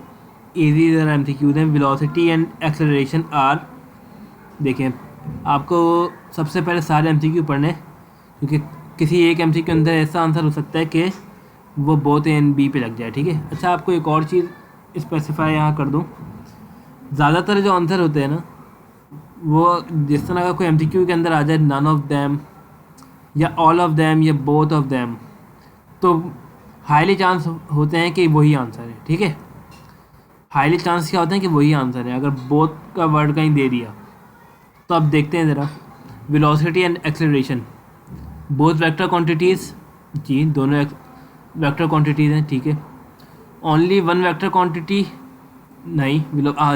इजी एमसीक्यूज हैं। वेलोसिटी एंड एक्सेलरेशन आर, देखें आपको सबसे पहले सारे एमसीक्यू पढ़ने, क्योंकि किसी एक एमसीक्यू के अंदर ऐसा आंसर हो सकता है कि वो बहुत एन बी पे लग जाए। ठीक है, अच्छा आपको एक और चीज़ स्पेसिफाई यहाँ कर दूँ, ज़्यादातर जो आंसर होते हैं ना, वो जिस तरह का कोई एमसीक्यू के अंदर आ जाए, नन ऑफ दैम या ऑल ऑफ दैम या बोथ ऑफ दैम, तो हाईली चांस होते हैं कि वही आंसर है। ठीक है, हाईली चांस क्या होते हैं कि वही आंसर है, अगर बोथ का वर्ड कहीं दे दिया। तो अब देखते हैं ज़रा, velocity and acceleration both vector quantities, जी दोनों वेक्टर क्वांटिटीज़ हैं। ठीक है, ओनली वन वेक्टर क्वांटिटी नहीं,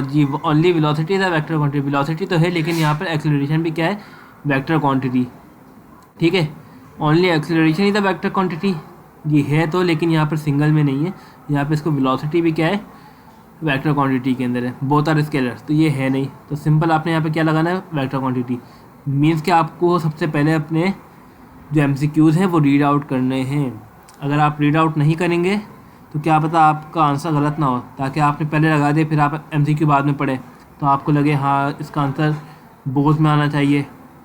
जी only velocity is a vector quantity, velocity तो है लेकिन यहाँ पर एक्सेलरेशन भी क्या है, वेक्टर क्वांटिटी। ठीक है, only acceleration is a vector quantity, ये है तो, लेकिन यहाँ पर सिंगल में नहीं है, यहाँ पर इसको वेलोसिटी भी क्या है, वेक्टर क्वांटिटी के अंदर है, बोथ आर स्केलर, तो ये है नहीं। तो सिंपल आपने यहाँ पे क्या लगाना है, वेक्टर क्वांटिटी। मीन्स कि आपको सबसे पहले अपने जो एमसीक्यूज़ हैं वो रीड आउट करने हैं। अगर आप रीड आउट नहीं करेंगे तो क्या पता आपका आंसर गलत ना हो, ताकि आपने पहले लगा दिए फिर आप एमसीक्यू बाद में पढ़े तो आपको लगे हाँ इसका आंसर बोथ में आना चाहिए,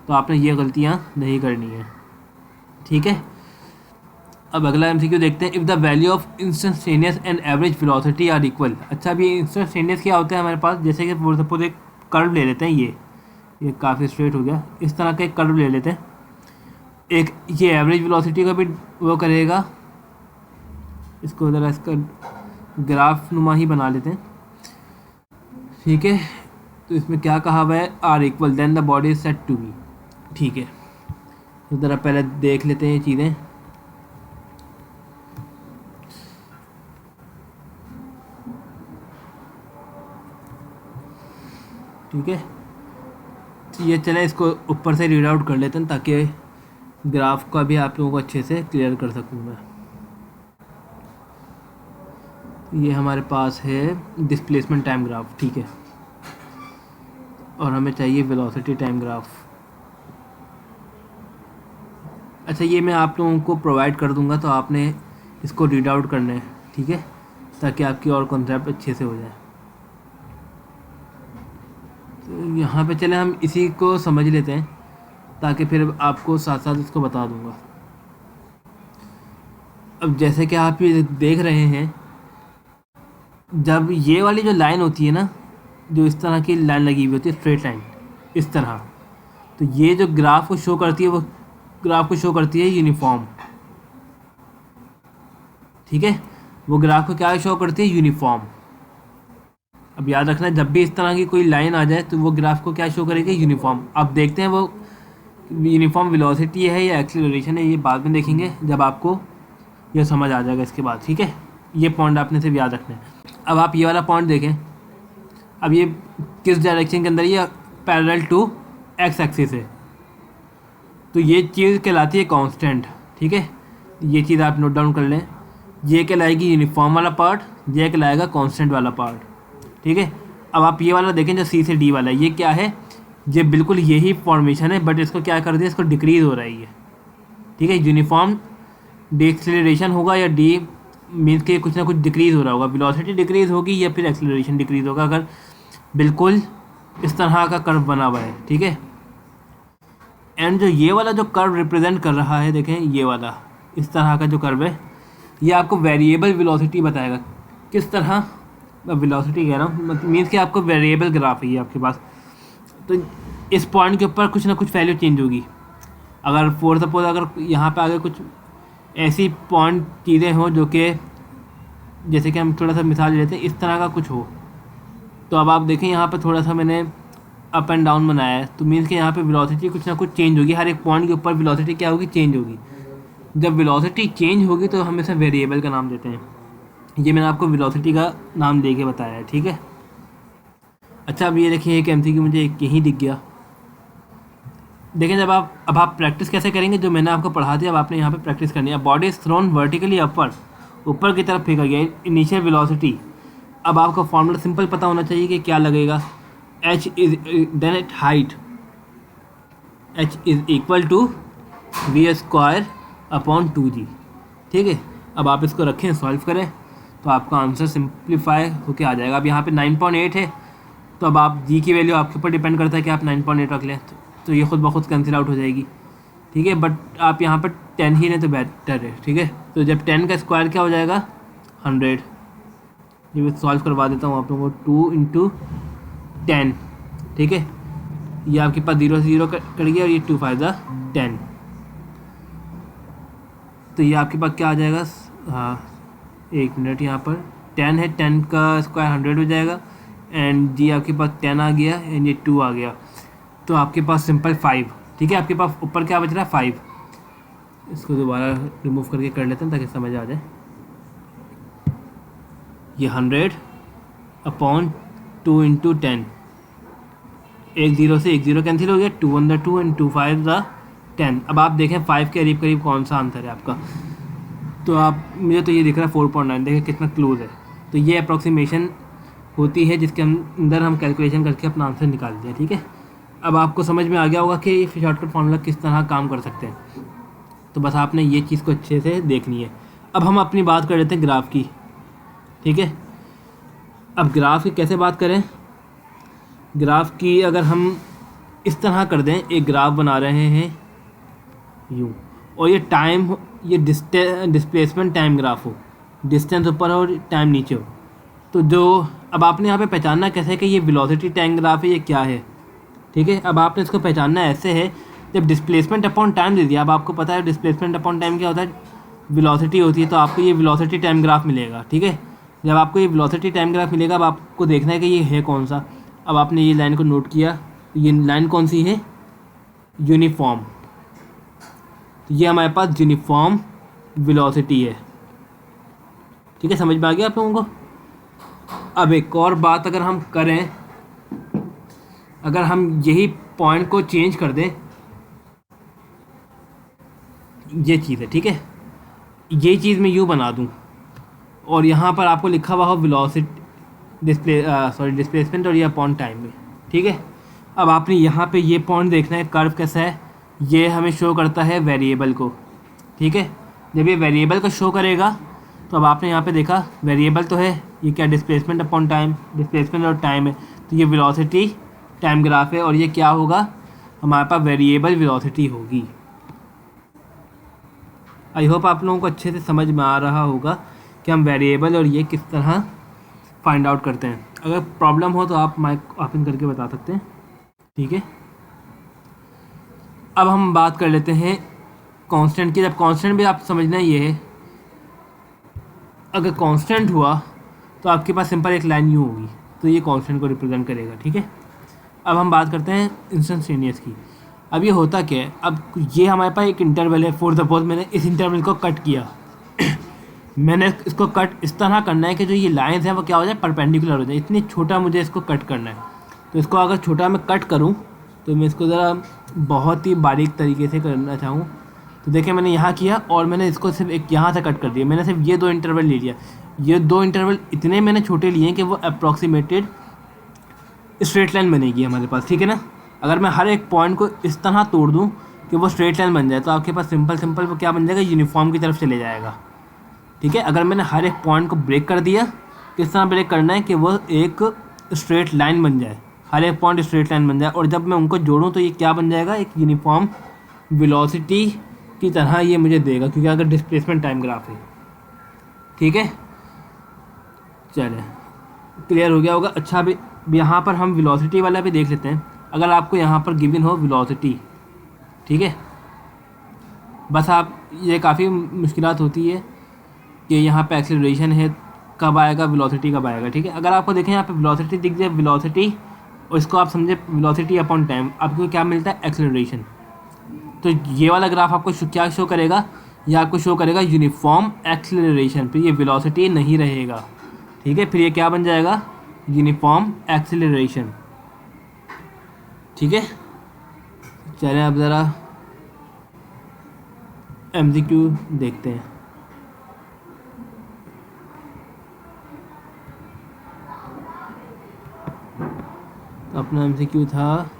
तो आपने ये गलतियाँ नहीं करनी है। ठीक है, अब अगला एमसीक्यू देखते हैं, if the value of instantaneous and average velocity are equal. अच्छा, अभी इंस्टेंटेनियस क्या होता है हमारे पास, जैसे कि फॉर सपोज एक कर्व ले लेते हैं, ये काफ़ी स्ट्रेट हो गया, इस तरह का एक कर्व ले लेते हैं, एक ये एवरेज वेलोसिटी का भी वो करेगा, इसको ज़रा इसका ग्राफ नुमा ही बना लेते हैं। ठीक है, तो इसमें क्या कहा हुआ है, are equal then the body is set to be. ठीक है, तो ज़रा पहले देख लेते हैं ये चीज़ें। ठीक है, तो ये चले इसको ऊपर से रीड आउट कर लेते हैं ताकि ग्राफ का भी आप लोगों को अच्छे से क्लियर कर सकूँ मैं। ये हमारे पास है डिस्प्लेसमेंट टाइम ग्राफ। ठीक है, और हमें चाहिए वेलोसिटी टाइम ग्राफ। अच्छा, ये मैं आप लोगों को प्रोवाइड कर दूंगा, तो आपने इसको रीड आउट करना है। ठीक है, ताकि आपकी और कॉन्सेप्ट अच्छे से हो जाए। तो यहाँ पे चले हम इसी को समझ लेते हैं, ताकि फिर आपको साथ साथ इसको बता दूंगा। अब जैसे कि आप ये देख रहे हैं, जब ये वाली जो लाइन होती है ना, जो इस तरह की लाइन लगी हुई होती है, स्ट्रेट लाइन इस तरह, तो ये जो ग्राफ को शो करती है, वो ग्राफ को शो करती है यूनिफॉर्म। ठीक है, वो ग्राफ को क्या शो करती है, यूनिफॉर्म। अब याद रखना, जब भी इस तरह की कोई लाइन आ जाए तो वो ग्राफ को क्या शो करेगी, यूनिफॉर्म। अब देखते हैं वो यूनिफॉर्म वेलोसिटी है या एक्सेलरेशन है, ये बाद में देखेंगे जब आपको ये समझ आ जाएगा इसके बाद। ठीक है, ये पॉइंट आपने सिर्फ याद रखना है। अब आप ये वाला पॉइंट देखें, अब ये किस डायरेक्शन के अंदर, ये पैरेलल टू एक्स एक्सिस है, तो ये चीज़ कहलाती है कांस्टेंट। ठीक है, ये चीज़ आप नोट डाउन कर लें। ये कहलाएगी यूनिफॉर्म वाला पार्ट, ये कहलाएगा कांस्टेंट वाला पार्ट। ठीक है, अब आप ये वाला देखें जो सी से डी वाला है, ये क्या है, ये बिल्कुल यही फॉर्मेशन है, बट इसको क्या कर दिया, इसको डिक्रीज़ हो रहा है ये। ठीक है, यूनिफॉर्म डिएक्सेलरेशन होगा या डी मीन्स के कुछ ना कुछ डिक्रीज़ हो रहा होगा, वेलोसिटी डिक्रीज़ होगी या फिर एक्सेलरेशन डिक्रीज़ होगा, अगर बिल्कुल इस तरह का कर्व बना हुआ है। ठीक है, एंड जो ये वाला जो कर्व रिप्रेजेंट कर रहा है, देखें ये वाला इस तरह का जो कर्व है, ये आपको वेरिएबल वेलोसिटी बताएगा। किस तरह वेलोसिटी कह रहा हूँ, मीन्स कि आपको वेरिएबल ग्राफ है ये आपके पास, तो इस पॉइंट के ऊपर कुछ ना कुछ वैल्यू चेंज होगी। अगर फॉर सपोज अगर यहाँ पे आगे कुछ ऐसी पॉइंट चीज़ें हों जो कि जैसे कि हम थोड़ा सा मिसाल लेते हैं, इस तरह का कुछ हो, तो अब आप देखें यहाँ पर थोड़ा सा मैंने अप एंड डाउन बनाया है, तो मीन्स कि यहाँ पे वेलोसिटी कुछ ना कुछ चेंज होगी, हर एक पॉइंट के ऊपर वेलोसिटी क्या होगी, चेंज होगी। जब वेलोसिटी चेंज होगी तो हम इसे वेरिएबल का नाम देते हैं। ये मैंने आपको वेलोसिटी का नाम दे के बताया है। ठीक है, अच्छा अब ये देखिए एक एमसीक्यू मुझे एक यहीं दिख गया। देखें जब अब आप प्रैक्टिस कैसे करेंगे, जो मैंने आपको पढ़ा दिया अब आपने यहाँ पे प्रैक्टिस करनी है। Body is thrown vertically upward, ऊपर की तरफ फेंका गया इनिशियल वेलोसिटी। अब आपको फॉर्मूला सिंपल पता होना चाहिए कि क्या लगेगा, h is then at height, h is equal to v square upon 2g। ठीक है, अब आप इसको रखें, सॉल्व करें, तो आपका आंसर सिंप्लीफाई होके आ जाएगा। अब यहाँ पे 9.8 है, तो अब आप जी की वैल्यू आपके ऊपर डिपेंड करता है कि आप 9.8 रख लें, तो ये खुद ब खुद कैंसिल आउट हो जाएगी। ठीक है, बट आप यहाँ पर 10 ही लें तो बेटर है। ठीक है, तो जब 10 का स्क्वायर क्या हो जाएगा, 100। ये मैं सॉल्व करवा देता हूँ आप लोगों को, 2 इंटू 10। ठीक है, ये आपके पास 0 से 0 कट गया और ये 2 5 10, तो ये आपके पास क्या आ जाएगा, हाँ एक मिनट, यहाँ पर 10 है, 10 का स्क्वायर 100 हो जाएगा, एंड जी आपके पास 10 आ गया एंड ये 2 आ गया, तो आपके पास सिंपल 5। ठीक है, आपके पास ऊपर क्या बच रहा है, 5। इसको दोबारा रिमूव करके कर लेते हैं ताकि समझ आ जाए। ये 100 अपॉन 2 इंटू 10, एक 0 से एक 0 कैंसिल हो गया, 2 1 2 एंड 2 5 10। अब आप देखें 5 के करीब करीब कौन सा आंसर है आपका, तो आप मुझे तो ये दिख रहा है 4.9, देखें कितना क्लोज है। तो ये अप्रॉक्सीमेशन होती है जिसके अंदर हम कैलकुलेशन करके अपना आंसर निकालते हैं। ठीक है, अब आपको समझ में आ गया होगा कि शॉर्टकट फार्मूला किस तरह काम कर सकते हैं, तो बस आपने ये चीज़ को अच्छे से देखनी है। अब हम अपनी बात कर लेते हैं ग्राफ की। ठीक है, अब ग्राफ की कैसे बात करें, ग्राफ की अगर हम इस तरह कर दें, एक ग्राफ बना रहे हैं यूँ, और ये टाइम, ये डिस्प्लेसमेंट टाइम ग्राफ हो, डिस्टेंस ऊपर हो और टाइम नीचे हो, तो जो अब आपने यहाँ पे पहचानना कैसे है कि ये वेलोसिटी टाइम ग्राफ है, ये क्या है। ठीक है, अब आपने इसको पहचानना ऐसे है, जब डिस्प्लेसमेंट अपॉन टाइम दे दिया, अब आपको पता है डिस्प्लेसमेंट अपॉन टाइम क्या होता है, वेलोसिटी होती है, तो आपको ये वेलोसिटी टाइम ग्राफ मिलेगा। ठीक है, जब आपको ये वेलोसिटी टाइम ग्राफ मिलेगा, अब आपको देखना है कि ये है कौन सा। अब आपने ये लाइन को नोट किया, ये लाइन कौन सी है, यूनिफॉर्म, तो ये हमारे पास यूनिफॉर्म वेलोसिटी है। ठीक है, समझ में आ गया आप लोगों को। अब एक और बात अगर हम करें, अगर हम यही पॉइंट को चेंज कर दें, ये चीज़ है। ठीक है, ये चीज़ मैं यूँ बना दूँ और यहाँ पर आपको लिखा हुआ हो वेलोसिटी डिस्प्लेसमेंट और ये अपॉन टाइम में। ठीक है, अब आपने यहाँ पे ये पॉइंट देखना है, कर्व कैसा है, ये हमें शो करता है वेरिएबल को। ठीक है, जब ये वेरिएबल को शो करेगा, तो अब आपने यहाँ पे देखा वेरिएबल तो है, ये क्या डिस्प्लेसमेंट अपॉन टाइम, डिस्प्लेसमेंट और टाइम है, तो ये वेलोसिटी टाइम ग्राफ है, और ये क्या होगा, हमारे पास वेरिएबल वेलोसिटी होगी। आई होप आप लोगों को अच्छे से समझ में आ रहा होगा कि हम वेरिएबल और ये किस तरह फाइंड आउट करते हैं। अगर प्रॉब्लम हो तो आप माइक ओपन करके बता सकते हैं। ठीक है, अब हम बात कर लेते हैं कांस्टेंट की। जब कांस्टेंट भी आप समझना ये है, अगर कांस्टेंट हुआ तो आपके पास सिंपल एक लाइन यूँ होगी, तो ये कांस्टेंट को रिप्रेजेंट करेगा। ठीक है, अब हम बात करते हैं इंस्टेंटेनियस की। अब ये होता क्या है, अब ये हमारे पास एक इंटरवल है, फॉर सपोज मैंने इस इंटरवल को कट किया मैंने इसको कट इस तरह करना है कि जो ये लाइंस हैं वो क्या हो जाए, परपेंडिकुलर हो जाए। इतनी छोटा मुझे इसको कट करना है। तो इसको अगर छोटा मैं कट करूँ तो मैं इसको ज़रा बहुत ही बारीक तरीके से करना चाहूँ तो देखिए मैंने यहाँ किया और मैंने इसको सिर्फ एक यहाँ से कट कर दिया। मैंने सिर्फ ये 2 इंटरवल ले लिया। ये 2 इंटरवल इतने मैंने छोटे लिए हैं कि वो अप्रॉक्सीमेटेड स्ट्रेट लाइन बनेगी हमारे पास, ठीक है ना। अगर मैं हर एक पॉइंट को इस तरह तोड़ दूँ कि वो स्ट्रेट लाइन बन जाए तो आपके पास सिंपल वो क्या बन जाएगा, यूनिफॉर्म की तरफ चले जाएगा, ठीक है। अगर मैंने हर एक पॉइंट को ब्रेक कर दिया, किस तरह ब्रेक करना है कि वो एक स्ट्रेट लाइन बन जाए, हर एक पॉइंट स्ट्रेट लाइन बन जाए, और जब मैं उनको जोड़ूं तो ये क्या बन जाएगा, एक यूनिफॉर्म वेलोसिटी की तरह ये मुझे देगा, क्योंकि अगर डिस्प्लेसमेंट टाइम ग्राफ है, ठीक है। चलिए क्लियर हो गया होगा। अच्छा अभी यहाँ पर हम वेलोसिटी वाला भी देख लेते हैं। अगर आपको यहाँ पर गिवन हो वेलोसिटी, ठीक है, बस आप ये काफ़ी मुश्किलात होती है कि यहाँ पे एक्सेलरेशन है कब आएगा, वेलोसिटी कब आएगा, ठीक है। अगर आपको देखें यहाँ पे वेलोसिटी दिख जाए, वेलोसिटी, और इसको आप समझे वेलोसिटी अपॉन टाइम, आपको क्या मिलता है, एक्सेलरेशन। तो ये वाला ग्राफ आपको क्या शो करेगा, ये आपको शो करेगा यूनिफॉर्म एक्सेलरेशन। फिर ये वेलोसिटी नहीं रहेगा, ठीक है, फिर ये क्या बन जाएगा, यूनिफॉर्म एक्सेलरेशन, ठीक है। चलिए अब ज़रा MCQ देखते हैं। तो अपना MCQ था,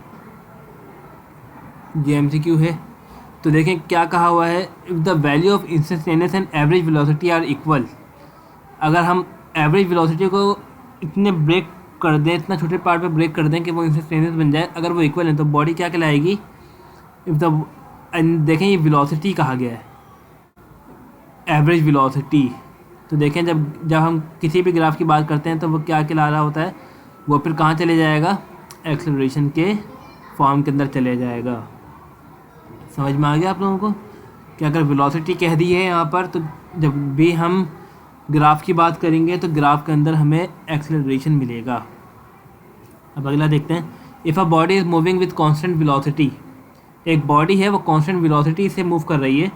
ये MCQ है। तो देखें क्या कहा हुआ है, if the value of instantaneous and average velocity are equal. अगर हम एवरेज वेलोसिटी को इतने ब्रेक कर दें, इतना छोटे पार्ट पे ब्रेक कर दें कि वो इंस्टेंटेनियस बन जाए, अगर वो इक्वल है तो बॉडी क्या कहलाएगी, इफ़ द, देखें ये वेलोसिटी कहा गया है, एवरेज वेलोसिटी। तो देखें जब हम किसी भी ग्राफ की बात करते हैं तो वो क्या कहला रहा होता है, वो फिर कहाँ चले जाएगा, एक्सेलरेशन के फॉर्म के अंदर चले जाएगा। समझ में आ गया आप लोगों को कि अगर वेलोसिटी कह दी है यहाँ पर, तो जब भी हम ग्राफ की बात करेंगे तो ग्राफ के अंदर हमें एक्सेलरेशन मिलेगा। अब अगला देखते हैं, if a body is moving with constant velocity, एक बॉडी है वो कांस्टेंट वेलोसिटी से मूव कर रही है,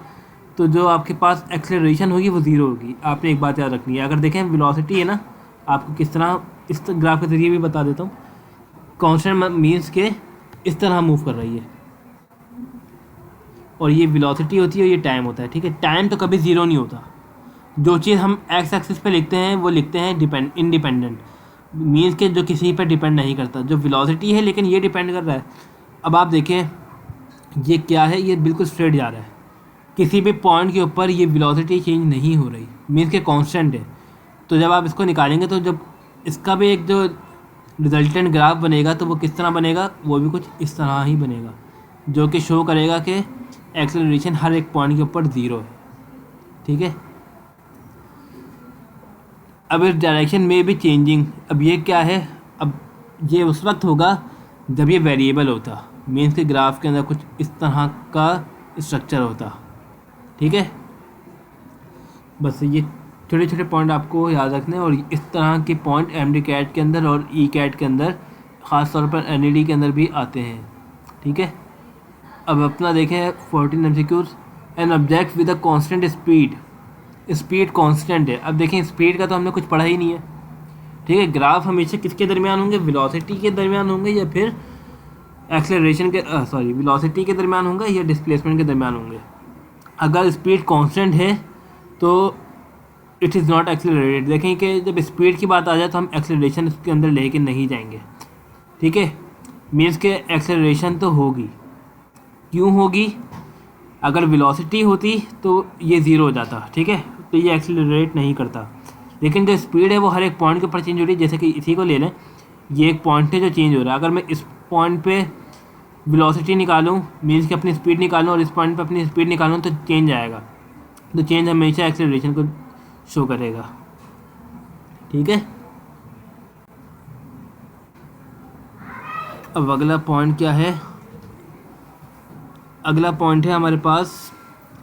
तो जो आपके पास एक्सेलरेशन होगी वो ज़ीरो होगी। आपने एक बात याद रखनी है, अगर देखें वेलोसिटी है ना, आपको किस तरह इस ग्राफ के ज़रिए भी बता देता हूँ। कांस्टेंट मीन्स के इस तरह मूव कर रही है, और ये वेलोसिटी होती है और ये टाइम होता है, ठीक है। टाइम तो कभी ज़ीरो नहीं होता। जो चीज़ हम एक्स एक्सिस पे लिखते हैं वो लिखते हैं इंडिपेंडेंट, मीन्स के जो किसी पे डिपेंड नहीं करता। जो वेलोसिटी है लेकिन ये डिपेंड कर रहा है। अब आप देखें ये क्या है, ये बिल्कुल स्ट्रेट जा रहा है, किसी भी पॉइंट के ऊपर ये वेलोसिटी चेंज नहीं हो रही, मीन्स के कांस्टेंट है। तो जब आप इसको निकालेंगे तो जब इसका भी एक जो रिजल्टेंट ग्राफ बनेगा तो वो किस तरह बनेगा, वो भी कुछ इस तरह ही बनेगा, जो कि शो करेगा कि एक्सेलरेशन हर एक पॉइंट के ऊपर ज़ीरो है, ठीक है। अब इस डायरेक्शन में भी चेंजिंग, अब ये क्या है, अब ये उस वक्त होगा जब ये वेरिएबल होता, मीन्स के ग्राफ के अंदर कुछ इस तरह का स्ट्रक्चर होता, ठीक है। बस ये छोटे छोटे पॉइंट आपको याद रखने हैं, और इस तरह के पॉइंट MD-CAT के अंदर और E-CAT के अंदर, ख़ास तौर पर NED के अंदर भी आते हैं, ठीक है। अब अपना देखें 14 MCQs, an object with a constant speed, speed constant है। अब देखें स्पीड का तो हमने कुछ पढ़ा ही नहीं है, ठीक है। ग्राफ हमेशा किसके दरमियान होंगे, वेलोसिटी के दरमियान होंगे या फिर एक्सेलरेशन के वेलोसिटी के दरमियान होंगे या डिस्प्लेसमेंट के दरमियान होंगे। अगर स्पीड कांस्टेंट है तो इट इज़ नॉट एक्सेलरेटेड। देखें कि जब स्पीड की बात आ जाए तो हम एक्सेलरेशन इसके अंदर लेके नहीं जाएंगे, ठीक है। मीन्स के एक्सेलरेशन तो होगी, क्यों होगी, अगर वेलोसिटी होती तो ये ज़ीरो हो जाता, ठीक है, तो ये एक्सेलरेट नहीं करता। लेकिन जो स्पीड है वो हर एक पॉइंट के ऊपर चेंज हो रही है। जैसे कि इसी को ले लें, ये एक पॉइंट है जो चेंज हो रहा है, अगर मैं इस पॉइंट पे वेलोसिटी निकालूं, मीन्स कि अपनी स्पीड निकालूं, और इस पॉइंट पे अपनी स्पीड निकालूं तो चेंज आएगा, तो चेंज हमेशा एक्सेलरेशन को शो करेगा, ठीक है। अब अगला पॉइंट क्या है, अगला पॉइंट है हमारे पास,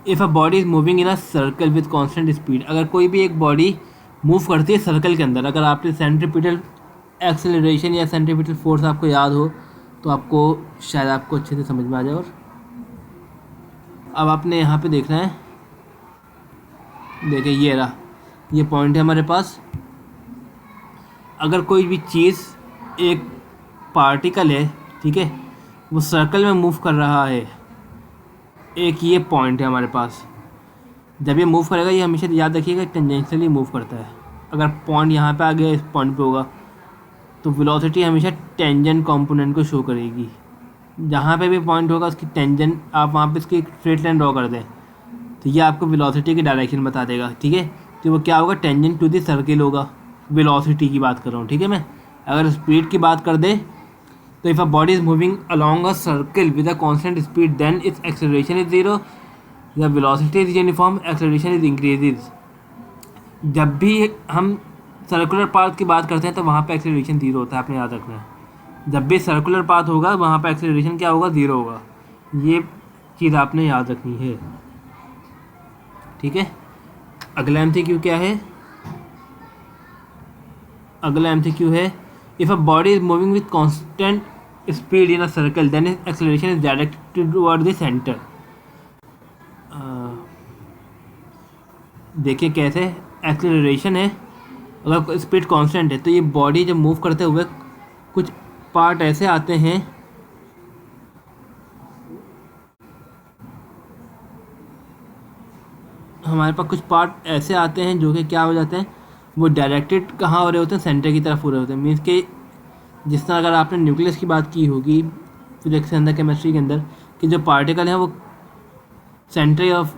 if a body is moving in a circle with constant speed. अगर कोई भी एक बॉडी मूव करती है सर्कल के अंदर, अगर आपने सेंट्रीपिटल एक्सेलरेशन या सेंट्रीपिटल फोर्स आपको याद हो तो आपको शायद आपको अच्छे से समझ में आ जाए। और अब आपने यहाँ पे देखना है, देखिए ये रहा, ये पॉइंट है हमारे पास। अगर कोई भी चीज़, एक पार्टिकल है, ठीक है, वो सर्कल में मूव कर रहा है, एक ये पॉइंट है हमारे पास, जब ये मूव करेगा, ये हमेशा याद रखिएगा टेंजेंशियली मूव करता है। अगर पॉइंट यहाँ पे आ गया, इस पॉइंट पे होगा, तो वेलोसिटी हमेशा टेंजेंट कंपोनेंट को शो करेगी। जहाँ पे भी पॉइंट होगा उसकी टेंजेंट, आप वहाँ पे इसकी स्ट्रेट लाइन ड्रॉ कर दें तो ये आपको वेलोसिटी की डायरेक्शन बता देगा, ठीक है। तो वो क्या होगा, टेंजेंट टू द सर्किल होगा। वेलोसिटी की बात कर रहा हूँ, ठीक है। मैं अगर स्पीड की बात कर दे तो if a body is moving along a circle with a constant speed then its acceleration is zero, या velocity is uniform, acceleration is increases. जब भी हम सर्कुलर पाथ की बात करते हैं तो वहाँ पे एक्सेलरेशन जीरो होता है, आपने याद रखना है। जब भी सर्कुलर पाथ होगा वहाँ पे एक्सेलरेशन क्या होगा, जीरो होगा। ये चीज़ आपने याद रखनी है, ठीक है। अगला एमसीक्यू क्या है, अगला एमसीक्यू है, if a body is moving with constant speed in a circle then acceleration is directed toward the centre. देखिए कैसे एक्सेलरेशन है, अगर स्पीड कांस्टेंट है तो ये बॉडी जब मूव करते हुए कुछ पार्ट ऐसे आते हैं, हमारे पास कुछ पार्ट ऐसे आते हैं जो कि क्या हो जाते हैं, वो डायरेक्टेड कहाँ हो रहे होते हैं, सेंटर की तरफ हो रहे होते हैं। मीन्स कि जिस तरह अगर आपने न्यूक्लियस की बात की होगी फिजिक्स के अंदर, केमिस्ट्री के अंदर, कि जो पार्टिकल हैं वो सेंटर ऑफ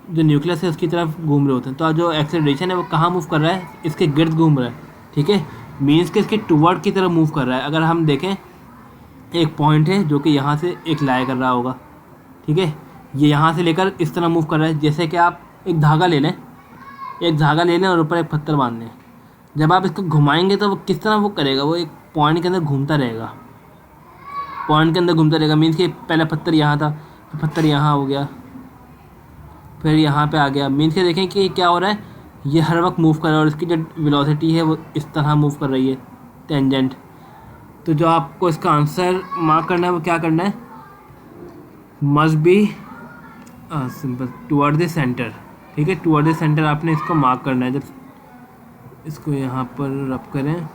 जो न्यूक्लियस है उसकी तरफ घूम रहे होते हैं। तो जो एक्सेलरेशन है वो कहाँ मूव कर रहा है, इसके गिर्द घूम रहा है, ठीक है। मीन्स कि इसके टुवर्ड की तरफ मूव कर रहा है। अगर हम देखें, एक पॉइंट है जो कि यहाँ से एक लाया कर रहा होगा, ठीक है, ये यहाँ से लेकर इस तरह मूव कर रहा है। जैसे कि आप एक धागा ले लें, एक धागा ले लें और ऊपर एक पत्थर बांध लें, जब आप इसको घुमाएंगे तो वो किस तरह वो करेगा, वो एक पॉइंट के अंदर घूमता रहेगा, पॉइंट के अंदर घूमता रहेगा। मीन्स कि पहले पत्थर यहाँ था, फिर पत्थर यहाँ हो गया, फिर यहाँ पे आ गया। मीन्स के देखें कि क्या हो रहा है, ये हर वक्त मूव कर रहा है और इसकी जो वेलोसिटी है वो इस तरह मूव कर रही है, टेंजेंट। तो जो आपको इसका आंसर मार्क करना है वो क्या करना है, must be simple toward the centre, ठीक है। टुवर्ड द सेंटर आपने इसको मार्क करना है। जब इसको यहाँ पर रब करें,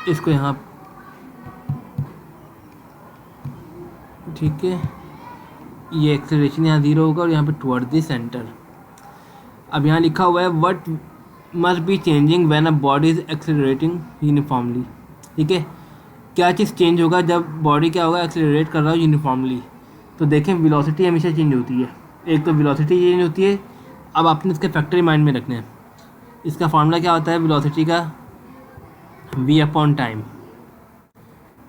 इसको यहाँ, ठीक है, ये एक्सेलरेशन यहाँ जीरो होगा और यहाँ पे टुवर्ड द सेंटर। अब यहाँ लिखा हुआ है what must be changing when a body is accelerating uniformly, ठीक है। क्या चीज़ चेंज होगा जब बॉडी क्या होगा, एक्सेलरेट कर रहा हो यूनिफॉर्मली। तो देखें वेलोसिटी हमेशा चेंज होती है, एक तो वेलोसिटी चेंज होती है। अब आपने इसके फैक्टर माइंड में रखने हैं। इसका फार्मूला क्या होता है वेलोसिटी का, v अपॉन टाइम।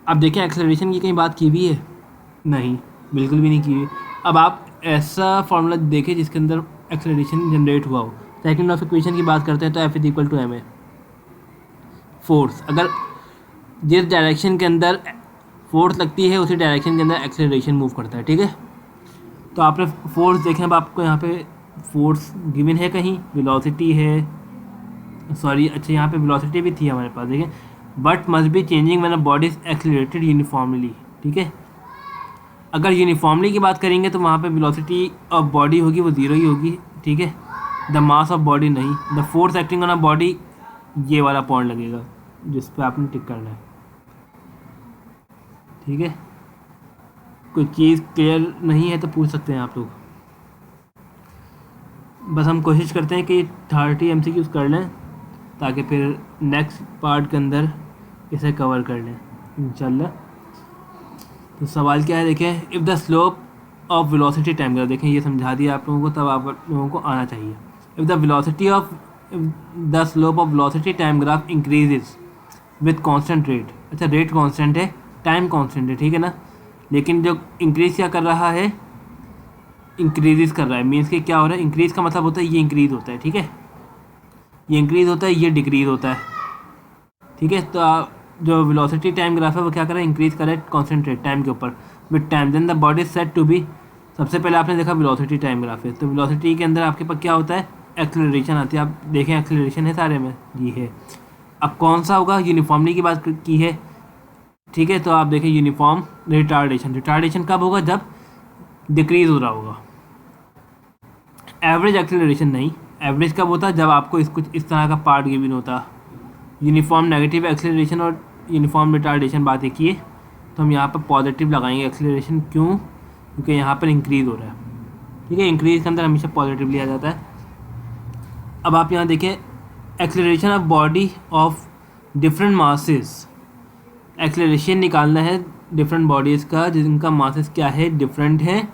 अब देखें एक्सेलरेशन की कहीं बात की हुई है, नहीं, बिल्कुल भी नहीं की हुई। अब आप ऐसा फार्मूला देखें जिसके अंदर एक्सेलरेशन जनरेट हुआ हो। सेकंड ऑफ इक्वेशन की बात करते हैं तो F is equal to m a, force. अगर जिस डायरेक्शन के अंदर फोर्स लगती है उसी डायरेक्शन के अंदर एक्सेलरेशन मूव करता है, ठीक है। तो आपने फोर्स देखें, अब आपको यहाँ पे फोर्स गिवन है, कहीं वेलोसिटी है, सॉरी, अच्छा यहाँ पे वेलोसिटी भी थी हमारे पास, देखें, but must be changing when a body is accelerated uniformly, ठीक है। अगर यूनिफॉर्मली की बात करेंगे तो वहाँ पे वेलोसिटी ऑफ बॉडी होगी वो ज़ीरो ही होगी, ठीक है। द मास ऑफ बॉडी नहीं, the force acting on a body, ये वाला पॉइंट लगेगा जिस पे आपने टिक करना है, ठीक है। कोई चीज़ क्लियर नहीं है तो पूछ सकते हैं आप लोग। बस हम कोशिश करते हैं कि 30 MCQs कर लें ताकि फिर नेक्स्ट पार्ट के अंदर इसे कवर कर लें इंशाल्लाह। तो सवाल क्या है, देखें, if the slope of velocity time graph, देखें ये समझा दिया आप लोगों को, तब आप लोगों को आना चाहिए। If the velocity of the slope of velocity time graph increases with constant rate, अच्छा रेट कांस्टेंट है, टाइम कांस्टेंट है, ठीक है ना, लेकिन जो इंक्रीज़ क्या कर रहा है, इंक्रीज़ कर रहा है। मीन्स कि क्या हो रहा है, इंक्रीज़ का मतलब होता है ये इंक्रीज़ होता है, ठीक है, ये इंक्रीज़ होता है, ये डिक्रीज़ होता है, ठीक है। तो जो वेलोसिटी टाइम ग्राफ है वो क्या कर रहा है, इंक्रीज़ कर रहा है कांस्टेंट रेट टाइम के ऊपर with time, then the body is set to be, सबसे पहले आपने देखा वेलोसिटी टाइम ग्राफ है, तो वेलोसिटी के अंदर आपके पास क्या होता है, एक्सेलरेशन आती है। आप देखें एक्सेलरेशन है सारे में, जी है। अब कौन सा होगा, यूनिफॉर्मली की बात की है, ठीक है। तो आप देखें यूनिफॉर्म रिटार्डेशन, रिटार्डेशन कब होगा, जब डिक्रीज़ हो रहा होगा। एवरेज एक्सेलरेशन नहीं, एवरेज कब होता है? जब आपको कुछ इस तरह का पार्ट गिवन होता। यूनिफॉर्म नेगेटिव एक्सेलरेशन और यूनिफॉर्म रिटार्डेशन बात एक ही है, तो हम यहाँ पर पॉजिटिव लगाएंगे एक्सेलरेशन। क्यों? क्योंकि यहाँ पर इंक्रीज़ हो रहा है। ठीक है, इंक्रीज़ के अंदर हमेशा पॉजिटिव लिया जाता है। अब आप यहाँ देखें, acceleration of body of different masses. Acceleration निकालना है डिफरेंट बॉडीज़ का जिनका मासेस क्या है, डिफरेंट है,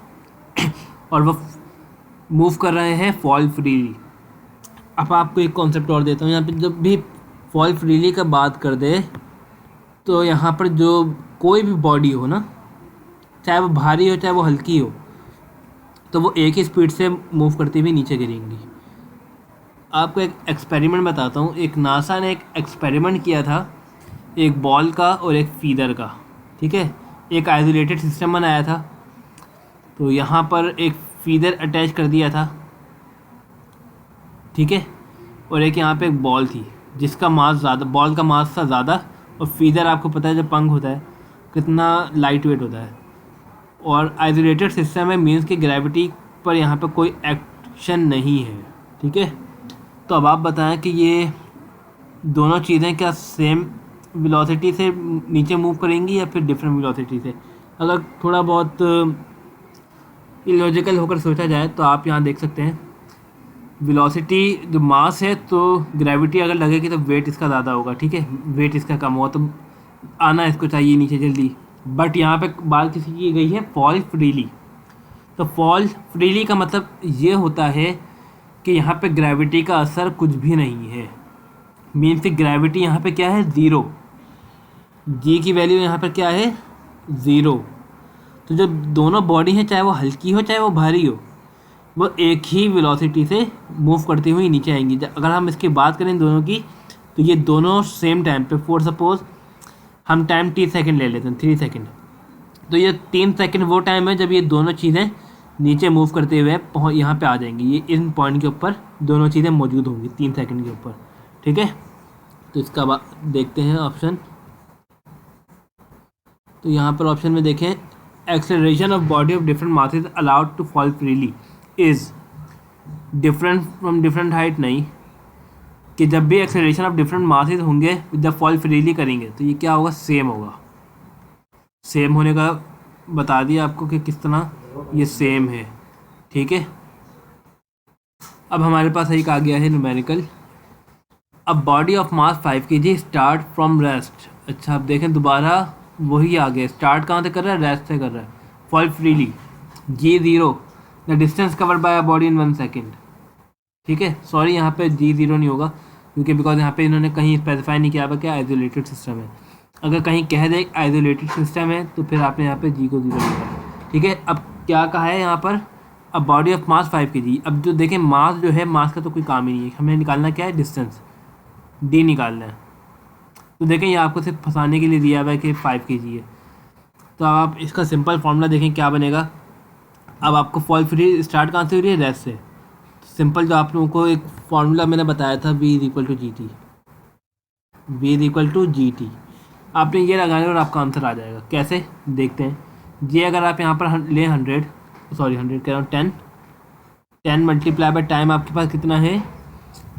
और वह मूव कर रहे हैं फॉल फ्रीली। अब आपको एक कॉन्सेप्ट और देता हूँ, यहाँ पे जब भी फॉल फ्रीली का बात कर दे तो यहाँ पर जो कोई भी बॉडी हो ना, चाहे वो भारी हो चाहे वो हल्की हो, तो वो एक ही स्पीड से मूव करती हुई नीचे गिरेंगी। आपको एक एक्सपेरिमेंट बताता हूँ। एक नासा ने एक एक्सपेरिमेंट किया था, एक बॉल का और एक फीदर का। ठीक है, एक आइसोलेटेड सिस्टम बनाया था। तो यहाँ पर एक फीदर अटैच कर दिया था, ठीक है, और एक यहाँ पे एक बॉल थी जिसका मास ज़्यादा, बॉल का मास था ज़्यादा, और फीदर आपको पता है जब पंख होता है कितना लाइट वेट होता है। और आइसोलेटेड सिस्टम है, मीन्स कि ग्रेविटी पर यहाँ पर कोई एक्शन नहीं है। ठीक है, तो अब आप बताएं कि ये दोनों चीज़ें क्या सेम वेलोसिटी से नीचे मूव करेंगी या फिर डिफरेंट वेलोसिटी से? अगर थोड़ा बहुत इलॉजिकल होकर सोचा जाए तो आप यहाँ देख सकते हैं, वेलोसिटी जो मास है तो ग्रेविटी अगर लगेगी तो वेट इसका ज़्यादा होगा। ठीक है, वेट इसका कम हुआ तो आना इसको चाहिए नीचे जल्दी। बट यहाँ पे बात किसी की गई है फॉल फ्रीली। तो फॉल फ्रीली का मतलब ये होता है कि यहाँ पे ग्रेविटी का असर कुछ भी नहीं है। मीन्स कि ग्रेविटी यहाँ पे क्या है, ज़ीरो। जी की वैल्यू यहाँ पर क्या है, ज़ीरो। तो जब दोनों बॉडी हैं, चाहे वो हल्की हो चाहे वो भारी हो, वो एक ही वेलोसिटी से मूव करती हुई नीचे आएंगी। अगर हम इसकी बात करें दोनों की, तो ये दोनों सेम टाइम पे, फॉर सपोज हम टाइम 3 सेकेंड ले लेते हैं, 3 सेकेंड, तो ये 3 सेकेंड वो टाइम है जब ये दोनों चीज़ें नीचे मूव करते हुए यहाँ पे आ जाएंगी। ये इन पॉइंट के ऊपर दोनों चीज़ें मौजूद होंगी 3 सेकेंड के ऊपर। ठीक है, तो इसका देखते हैं ऑप्शन। तो यहाँ पर ऑप्शन में देखें, acceleration of body of different masses allowed to fall freely is different from different height. नहीं, कि जब भी एक्सेलरेशन ऑफ डिफरेंट मासेस होंगे जब फॉल फ्रीली करेंगे तो ये क्या होगा, सेम होगा। सेम होने का बता दिया आपको कि किस तरह ये सेम है। ठीक है, अब हमारे पास एक आ गया है न्यूमेरिकल। अब body of mass 5 kg start from rest. अच्छा, अब देखें दोबारा वही आ गया, स्टार्ट कहाँ से कर रहा है, रेस्ट से कर रहा है, fall freely. G0 the distance covered by a body in 1 second. ठीक है, सॉरी यहाँ पे G0 नहीं होगा क्योंकि बिकॉज यहाँ पे इन्होंने कहीं स्पेसिफाई नहीं किया हुआ क्या आइसोलेटेड सिस्टम है। अगर कहीं कह दे आइसोलेटेड सिस्टम है तो फिर आपने यहाँ पे G को 0 लिखा। ठीक है, अब क्या कहा है यहाँ पर, अब बॉडी ऑफ मास 5 kg। अब जो देखें मास जो है, मास का तो कोई काम ही नहीं है, हमें निकालना क्या है, डिस्टेंस, D निकालना है। तो देखें ये आपको सिर्फ फंसाने के लिए दिया हुआ है कि 5 kg है। तो आप इसका सिंपल फार्मूला देखें क्या बनेगा। अब आपको फॉल फ्री स्टार्ट कहाँ से हो रही है, रेस्ट से। सिंपल जो आप लोगों को एक फार्मूला मैंने बताया था, V = GT, V = GT। आपने ये लगाना और आपका आंसर आ जाएगा। कैसे देखते हैं, ये अगर आप यहाँ पर ले 100 कह रहा हूँ 10 मल्टीप्लाई बाय टाइम आपके पास कितना है,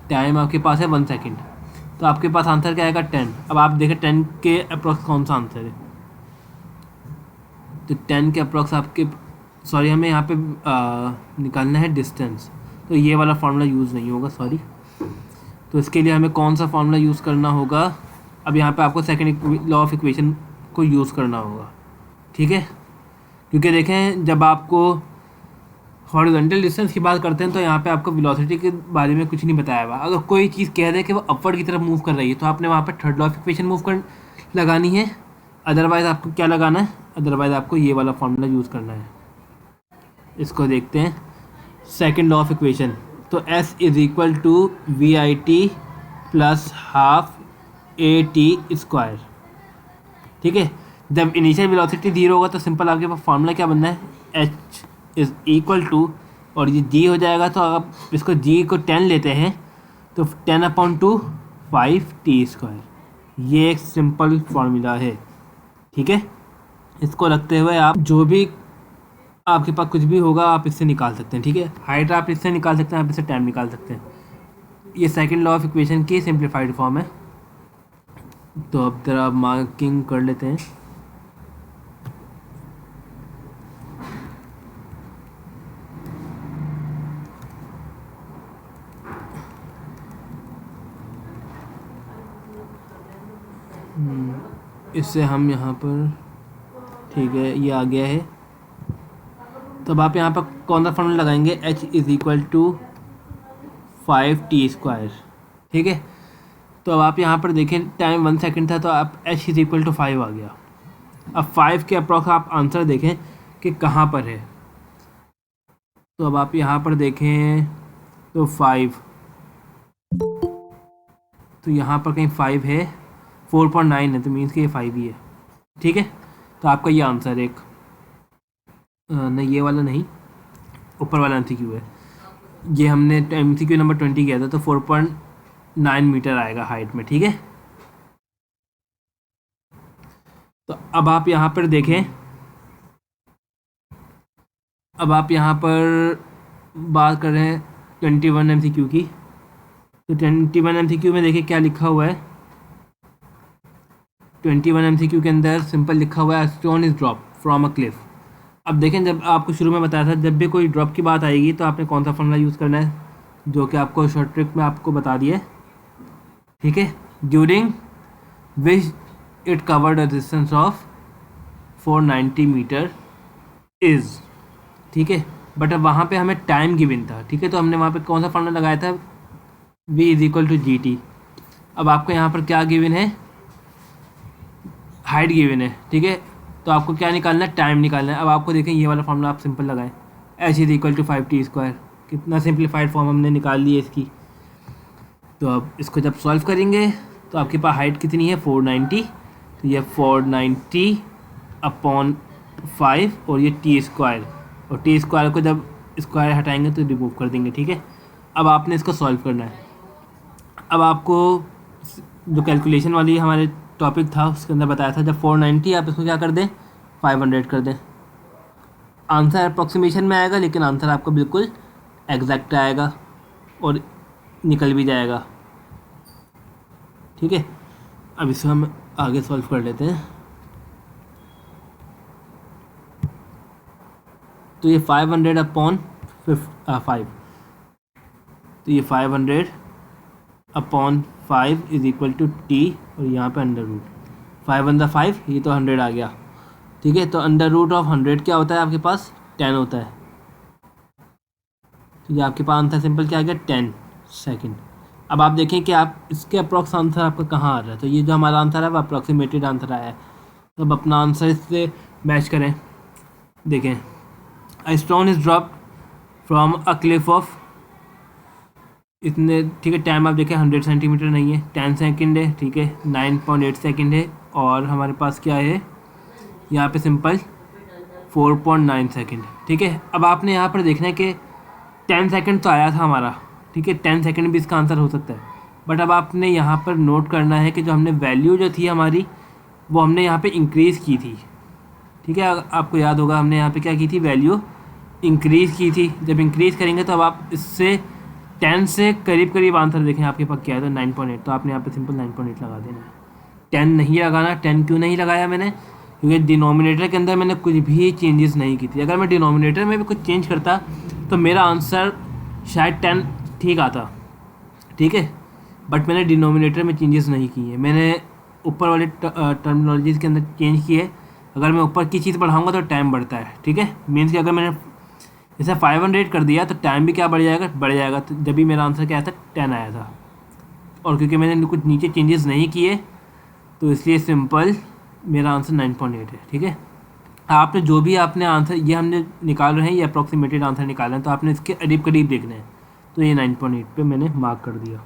टाइम आपके पास है 1 सेकेंड, तो आपके पास आंसर क्या आएगा, 10। अब आप देखें 10 के अप्रॉक्स कौन सा आंसर है, तो 10 के अप्रॉक्स आपके, सॉरी हमें यहाँ पे निकालना है डिस्टेंस, तो ये वाला फार्मूला यूज़ नहीं होगा, सॉरी। तो इसके लिए हमें कौन सा फार्मूला यूज़ करना होगा, अब यहाँ पे आपको सेकंड लॉ ऑफ इक्वेशन को यूज़ करना होगा। ठीक है, क्योंकि देखें जब आपको हॉरिजॉन्टल डिस्टेंस की बात करते हैं तो यहाँ पे आपको वेलोसिटी के बारे में कुछ नहीं बताया हुआ। अगर कोई चीज़ कह दे कि वो अपवर्ड की तरफ मूव कर रही है तो आपने वहाँ पे third law of equation move कर लगानी है, अदरवाइज़ आपको क्या लगाना है, अदरवाइज़ आपको ये वाला फार्मूला यूज़ करना है। इसको देखते हैं, सेकंड लॉ ऑफ इक्वेशन, तो S = VIT + ½ AT²। ठीक है, जब इनिशियल वेलोसिटी 0 होगा तो सिंपल आपके पास फार्मूला क्या बनना है, H = और ये G हो जाएगा, तो आप इसको G को 10 लेते हैं तो 10/2 5T²। ये एक सिंपल फार्मूला है। ठीक है, इसको रखते हुए आप जो भी आपके पास कुछ भी होगा आप इससे निकाल सकते हैं। ठीक है, हाइट आप इससे निकाल सकते हैं, आप इससे टाइम निकाल सकते हैं। ये सेकंड लॉ ऑफ इक्वेशन की सिंप्लीफाइड फॉर्म है। तो अब जरा मार्किंग कर लेते हैं। इससे हम यहाँ पर, ठीक है, ये आ गया है। तो अब आप यहाँ पर कौन सा फॉर्मूला लगाएंगे, h is equal to 5t²। ठीक है, तो अब आप यहाँ पर देखें टाइम 1 सेकंड था, तो आप h इज़ इक्वल टू 5 आ गया। अब 5 के अप्रॉक्स आप आंसर देखें कि कहाँ पर है। तो अब आप यहाँ पर देखें तो 5, तो यहाँ पर कहीं 5 है, 4.9 है, तो मीन्स कि ये 5 ही है। ठीक है, तो आपका ये आंसर एक नहीं, ये वाला नहीं, ऊपर वाला MCQ है। ये हमने MCQ नंबर 20 किया था, तो 4.9 मीटर आएगा हाइट में। ठीक है, तो अब आप यहाँ पर देखें, अब आप यहाँ पर बात कर रहे हैं 21 MCQ की। तो 21 MCQ में देखिए क्या लिखा हुआ है। 21 MCQ के अंदर सिंपल लिखा हुआ है stone is drop from a cliff. अब देखें, जब आपको शुरू में बताया था जब भी कोई ड्रॉप की बात आएगी तो आपने कौन सा फॉर्मूला यूज़ करना है, जो कि आपको शॉर्ट ट्रिक में आपको बता दिए। ठीक है, during which it covered a distance of 490 metre is. ठीक है, बट अब वहाँ पे हमें टाइम गिवन था। ठीक है, तो हमने वहाँ पे कौन सा फॉर्मूला लगाया था, v is equal to GT। अब आपको यहाँ पर क्या गिवन है, हाइट गिवन है। ठीक है, तो आपको क्या निकालना है, टाइम निकालना है। अब आपको देखें ये वाला फॉर्मूला आप सिंपल लगाएं, h is equal to 5t²। कितना सिंप्लीफाइड फॉर्म हमने निकाल ली है इसकी। तो अब इसको जब सॉल्व करेंगे तो आपके पास हाइट कितनी है, 490। तो ये 490/5 और ये t², और t² को जब स्क्वायर हटाएंगे तो रिमूव कर देंगे। ठीक है, अब आपने इसको सॉल्व करना है। अब आपको जो कैलकुलेशन वाली हमारे टॉपिक था उसके अंदर बताया था, जब 490 आप इसको क्या कर दें, 500 कर दें। आंसर अप्रॉक्सीमेशन में आएगा, लेकिन आंसर आपको बिल्कुल एग्जैक्ट आएगा और निकल भी जाएगा। ठीक है, अब इसको हम आगे सॉल्व कर लेते हैं। तो ये 500/5, तो ये 500/5 इज़ इक्वल टू t, और यहाँ पे अंडर रूट 5 ये तो 100 आ गया। ठीक है, तो अंडर रूट ऑफ 100 क्या होता है आपके पास, 10 होता है। तो ये आपके पास आंसर सिंपल क्या आ गया, 10 सेकंड। अब आप देखें कि आप इसके अप्रॉक्स आंसर आपका कहाँ आ रहा है। तो ये जो हमारा आंसर है वो अप्रॉक्सीमेटेड आंसर आया है। तो अब अपना आंसर इससे मैच करें। देखें, a stone is dropped from a cliff of इतने। ठीक है, टाइम आप देखें 100 सेंटीमीटर नहीं है, 10 सेकंड है। ठीक है, 9.8 सेकंड है, और हमारे पास क्या है यहाँ पे सिंपल 4.9 सेकंड। ठीक है, अब आपने यहाँ पर देखना है कि 10 सेकंड तो आया था हमारा। ठीक है, 10 सेकंड भी इसका आंसर हो सकता है, बट अब आपने यहाँ पर नोट करना है कि जो हमने वैल्यू जो थी हमारी वो हमने यहाँ पे इंक्रीज़ की थी। ठीक है, आपको याद होगा हमने यहाँ पे क्या की थी, वैल्यू इंक्रीज़ की थी। जब इंक्रीज़ करेंगे तो अब आप इससे 10 से करीब करीब आंसर देखें आपके पास क्या है, तो 9.8। तो आपने यहाँ पे सिंपल 9.8 लगा देना है, 10 नहीं लगाना। 10 क्यों नहीं लगाया मैंने, क्योंकि डिनोमिनेटर के अंदर मैंने कुछ भी चेंजेस नहीं की थी। अगर मैं डिनोमिनेटर में भी कुछ चेंज करता तो मेरा आंसर शायद 10 ठीक आता। ठीक है, बट मैंने डिनोमिनेटर में चेंजेस नहीं किए, मैंने ऊपर वाले टर्मिनोलॉजीज़ के अंदर चेंज किए। अगर मैं ऊपर की चीज़ बढ़ाऊँगा तो टाइम बढ़ता है। ठीक है, मीन्स कि अगर मैंने जैसे 500 कर दिया तो टाइम भी क्या बढ़ जाएगा। तो जब भी मेरा आंसर क्या था, 10 आया था, और क्योंकि मैंने कुछ नीचे चेंजेस नहीं किए तो इसलिए सिंपल मेरा आंसर 9.8 है। ठीक है, आपने जो भी आपने आंसर ये हमने निकाल रहे हैं, ये अप्रॉक्सीमेटेड आंसर निकाला है, तो आपने इसके करीब करीब देखना है। तो ये 9.8 पे मैंने मार्क कर दिया।